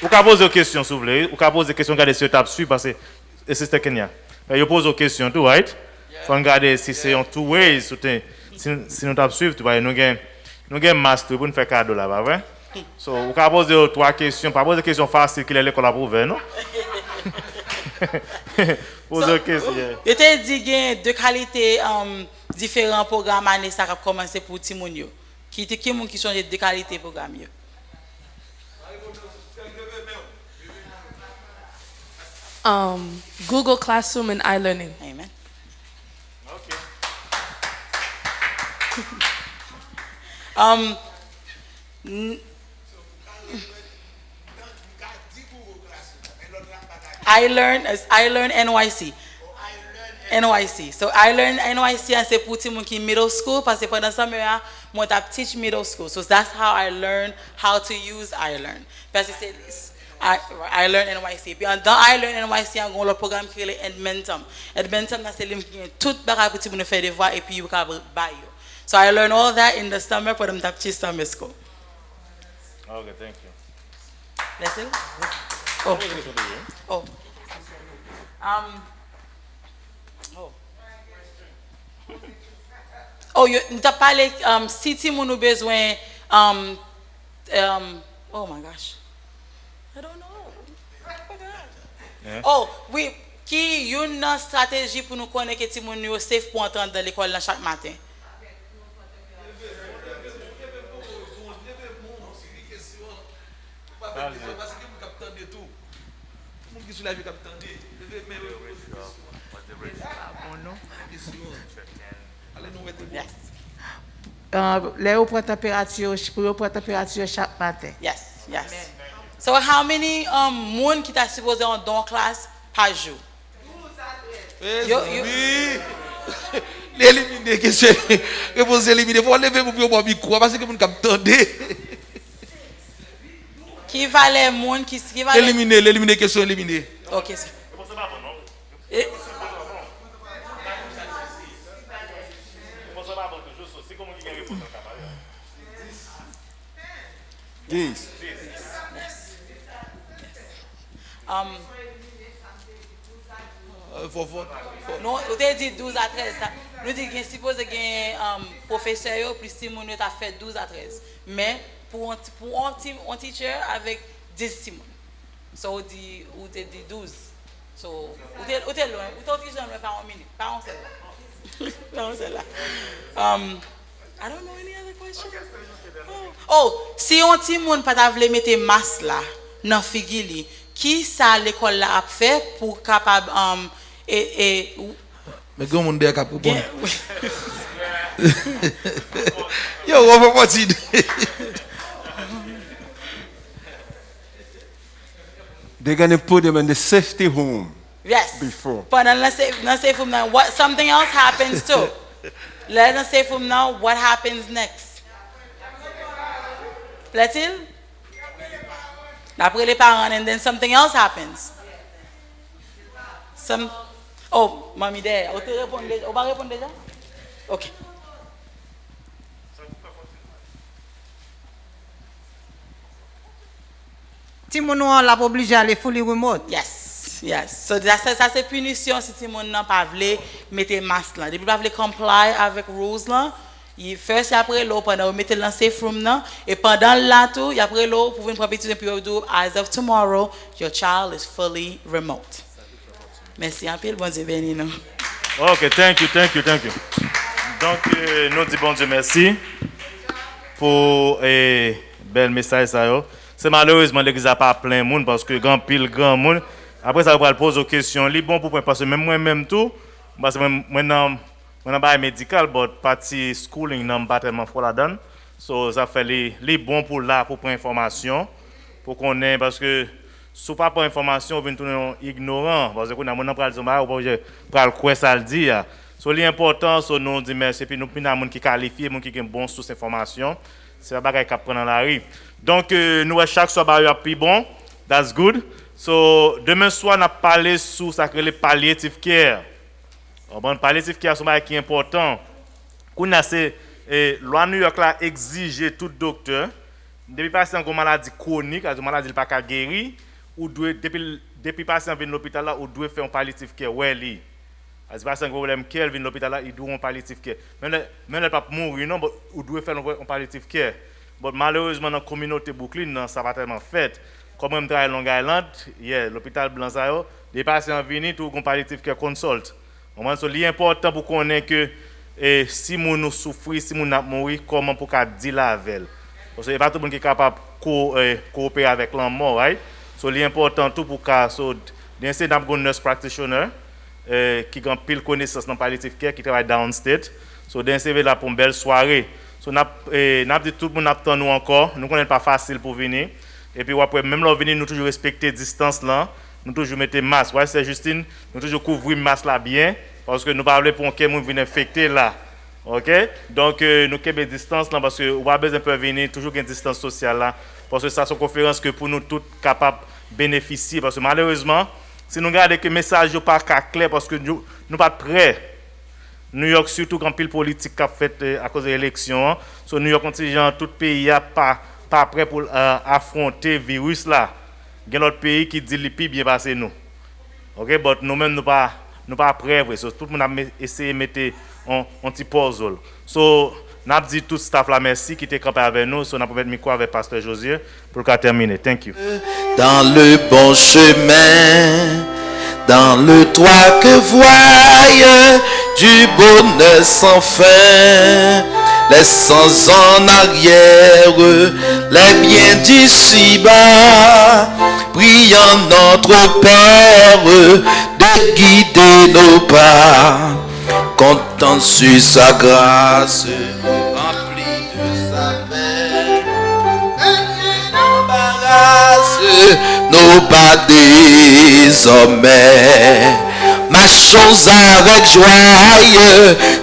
C: Vous pouvez poser des questions si vous voulez. Vous pouvez poser des questions regardez sur table suivre parce que Sister Kenya. You pose des questions tout right? Faut regarder si c'est en two ways si nous t'a suivre tu vois nous gain master pour nous faire cadeau là pas vrai so on peut poser 3 questions pas poser des questions faciles qu'il est l'école à prouver non poser des questions
D: je t'ai dit gain deux qualités différents programmes année ça va commencer pour ti moun yo qui moun qui sont deux qualités programme yo
B: Google Classroom and iLearning.
D: Amen. iLearn NYC. NYC. So iLearn NYC c'est pour tout qui middle school parce que pendant ça moi t'a teach middle school. So that's how I learned how to use iLearn. Parce que c'est iLearn NYC. Puis dans iLearn NYC on a le programme qui est Edmentum. Edmentum c'est tout bagage pour tout monde faire devoir et puis you can buy you. So I learned all that in the summer for them to teach summer school.
C: Okay, thank you.
D: That's it? You t'as parlé si tu m'as besoin oh my gosh. I don't know. Yeah. Oh, oui, qui une stratégie pour nous connaître que ti moun yo safe pour entrer dans l'école chaque matin.
G: Les hauts prend température chaque matin.
D: Yes. So how many moun qui t'a supposé en don classe par jour?
A: Éliminer, question. Réponse éliminée. Faut lever pour prendre micro parce que vous n'entendez.
D: Qui valait monde qui valait.
A: Éliminer, question éliminée.
D: OK.
F: Yes.
D: Non, vous avez dit 12 à 13. Nous disons que supposé que professeur plus Simon a fait 12 à 13. Mais pour un teacher avec 10 Simon. So, vous dit 12. So, vous êtes loin. Vous êtes loin par 1 minute. Par 1 seconde. Par 1 seconde. I don't know any other question. Oh, si on ti moun pas ta vle mettre masque là dans figili, qui ça l'école là a fait pour capable
A: mais grand monde est capable bon. Yo, on va continuer.
J: They're going to put them in the safety home.
D: Yes.
J: Before.
D: But let's say from now what something else happens too. Let us say from now what happens next. Plaît-il? D'après les parents, and then something else happens. Oh, mommy there. On va répondre déjà? OK.
I: Timon l'a obligé à aller fully remote.
D: Yes. So ça c'est punition si Timon n'a pas voulu mettre masque là. Depuis pas voulu comply avec rules là. Il first après l'eau pendant mettre dans safe room là et pendant là tout il après l'eau pour venir prendre petit peu do as of tomorrow your child is fully remote. Merci un peu bon Dieu béni nous.
C: OK, thank you. Donc nous disons bon Dieu merci pour bel message ça yo. C'est malheureusement l'église a pas plein monde parce que grand monde après ça va poser aux questions li bon pour parce que même moi même tout parce que maintenant pas médical but partie schooling n'a pas tellement fort là-dedans so ça fait les bon pour là pour prendre information pour qu'on ait parce que si pas pour information on vient tourner ignorant parce que on a mon pral zomba ou pas quoi ça le dit so l'important so nous dit merci puis nous pina monde qui qualifié monde qui a bon source information c'est pas bagaille qu'a prendre dans la rue donc nous chaque soir ba plus bon that's good so demain soir on a parlé sur ça que les palliative care. Bon palliative care c'est qui est important. Qu'on a c'est loi New York là exige tout docteur depuis patient une maladie chronique, une maladie pas ka guérir ou doit depuis patient vient l'hôpital là ou doit faire un palliative care well. As patient problème qu'elle vient l'hôpital là il doit un palliative care. Même pas mourir non ou doit faire un palliative care. But malheureusement dans la communauté Brooklyn ça pas tellement fait. Comme on travaille Long Island, l'hôpital blanc ça yo, les patients viennent tout un palliative care consult. Moment so l'important pour connaître que si nous souffrir, si nous mourir comment pour qu'a dire la avec. Parce que pas tout le monde qui est capable coopérer avec la mort, right? So l'important tout pour qu'a so d'essayer d'avoir un nurse practitioner qui a pile connaissance dans palliative care qui travaille downstate. So d'essayer là pour une belle soirée. So n'a dit tout le monde attend nous encore, nous connaît pas facile pour venir. Et puis après même là venir nous toujours respecter distance là. Nous toujours mettre masque. Ouais, c'est Justine, nous toujours couvrir masque là bien parce que nous pas voulons pour quelqu'un vienne infecter là. OK? Donc nous keep distance là parce que on va besoin peu venir toujours une distance sociale là parce que ça c'est une conférence que pour nous tous capables bénéficier parce que malheureusement si nous regardons que message pas clair parce que nous pas prêts. New York surtout quand pile politique qu'a fait à cause de l'élection, so New York contingent tout pays a pas prêt pour affronter virus là. Il y a d'autres pays qui disent le plus bien passé nous. OK, mais nous-mêmes nous pas prêts. So, tout le monde a essayé de mettre un petit puzzle. So, nous avons dit tout staff là merci qui était campé avec nous. So, nous avons mis micro avec Pasteur Josué pour terminer. Thank you.
A: Dans le bon chemin, dans le toit que voie du bonheur sans fin. Laissons en arrière les biens d'ici-bas, priant notre Père de guider nos pas, comptant sur sa grâce, remplie de sa main, et n'embarrasse nos pas désormais. Marchons avec joie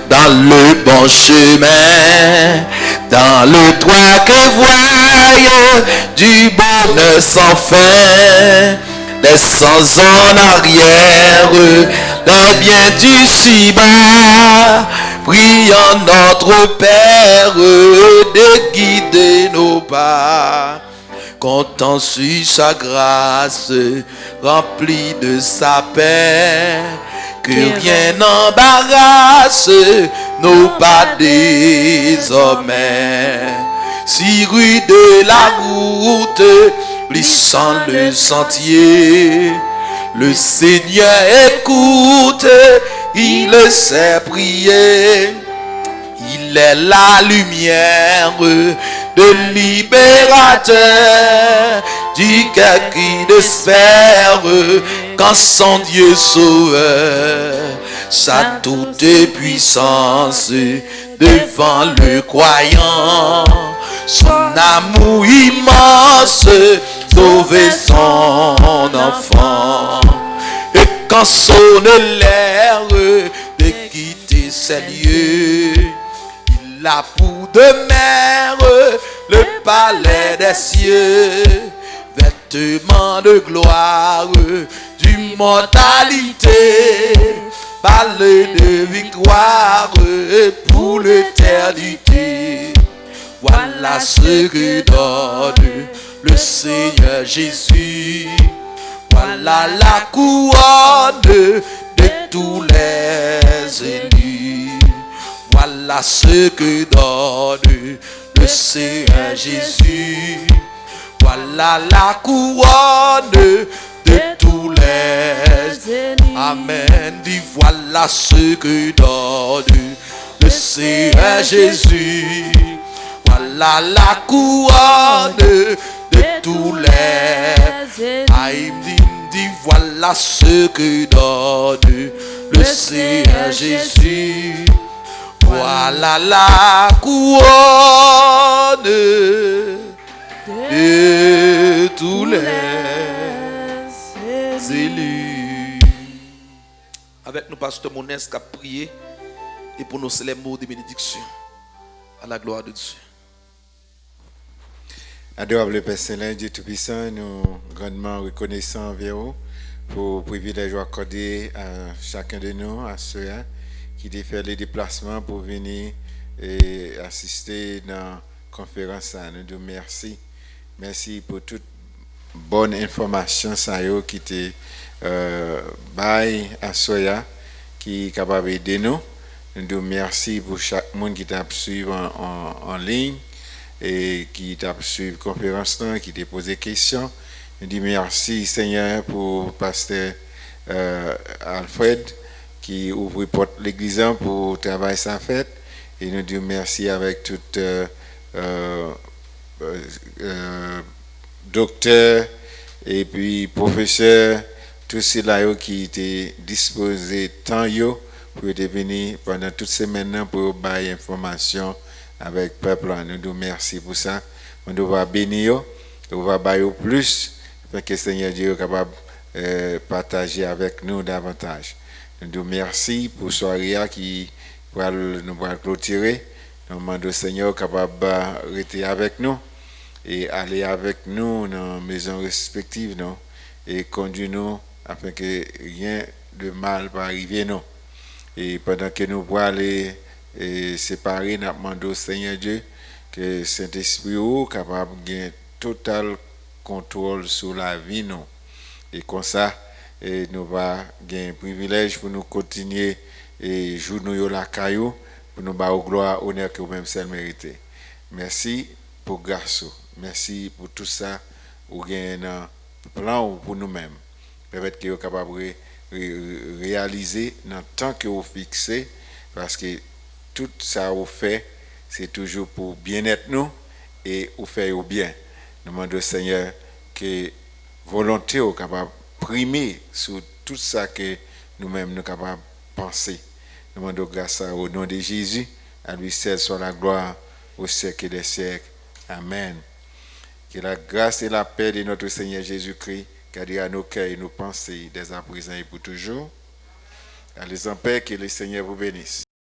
A: dans le bon chemin, dans le droit que voie du bonheur sans fin, laissons en arrière les biens du ci-bas. Prions notre Père de guider nos pas. Comptons sur sa grâce, remplie de sa paix, que rien n'embarrasse nos pas désormais. Si rue de la route, plissant le sentier, le Seigneur écoute, il sait prier. Il est la lumière de libérateur du cœur qui espère quand son Dieu sauveur, sa toute puissance devant le croyant, son amour immense sauver son enfant. Et quand sonne l'heure de quitter ces lieux, il a pour de mère le palais des cieux, vêtements de gloire, d'immortalité, palais de victoire pour l'éternité. Voilà ce que donne le Seigneur Jésus. Voilà la couronne de tous les élus. Voilà ce que donne le Seigneur Jésus. Voilà la couronne de tous les élus. Amen. Dis voilà ce que donne le Seigneur Jésus. Voilà la couronne de tous les élus. Dis voilà ce que donne le Seigneur Jésus. Voilà la couronne de tous les élus. Avec nous, pasteur Monès, qui a prié et pour nous, c'est les mots de bénédiction. À la gloire de Dieu.
F: Adorable Père Saint, Dieu Tout-Puissant, nous grandement reconnaissants envers vous pour le privilège accordé à chacun de nous, à ceux qui ont fait les déplacements pour venir et assister dans la conférence. Nous disons merci. Merci pour toute bonne information qui était à Soya, qui est capable d'aider nous. Nous disons merci pour chaque monde qui t'a suivi en ligne et qui t'a suivi la conférence, qui t'a posé des questions. Nous disons merci Seigneur pour pasteur Alfred qui ouvre porte l'église pour travailler sa fête. Et nous disons merci avec tout docteur et puis professeur, tous ceux-là qui étaient disposés tant pour être venus pendant toute semaine pour bailler information avec le peuple. Nous disons merci pour ça. On doit bénir, on va bailler plus pour que le Seigneur Dieu soit capable de partager avec nous davantage. Nous disons merci pour ce soirée qui nous va clôturer. Nous demandons au Seigneur capable de rester avec nous et aller avec nous dans nos maisons respectives et conduire nous afin que rien de mal ne arrive nous. Et pendant que nous pouvons aller séparer, nous demandons au Seigneur Dieu que Saint-Esprit est capable de total contrôle sur la vie nous. Et comme ça, nous va gagner un privilège pour nous continuer et jouer nous la caillou pour nous avoir gloire, honneur que vous-même seul méritez. Merci pour grâce. Merci pour tout ça. Vous avez un plan pour nous-mêmes. Peut-être que vous êtes capable de réaliser dans le temps que vous fixez, parce que tout ça vous fait, c'est toujours pour bien-être nous et vous faire au bien. Nous demandons au Seigneur que volonté est capable de primer sur tout ça que nous-mêmes nous sommes capables de penser. Nous demandons grâce au nom de Jésus, à lui seul soit la gloire au siècle des siècles. Amen. Que la grâce et la paix de notre Seigneur Jésus-Christ garde à nos cœurs et nos pensées dès à présent et pour toujours. Allez en paix, que le Seigneur vous bénisse.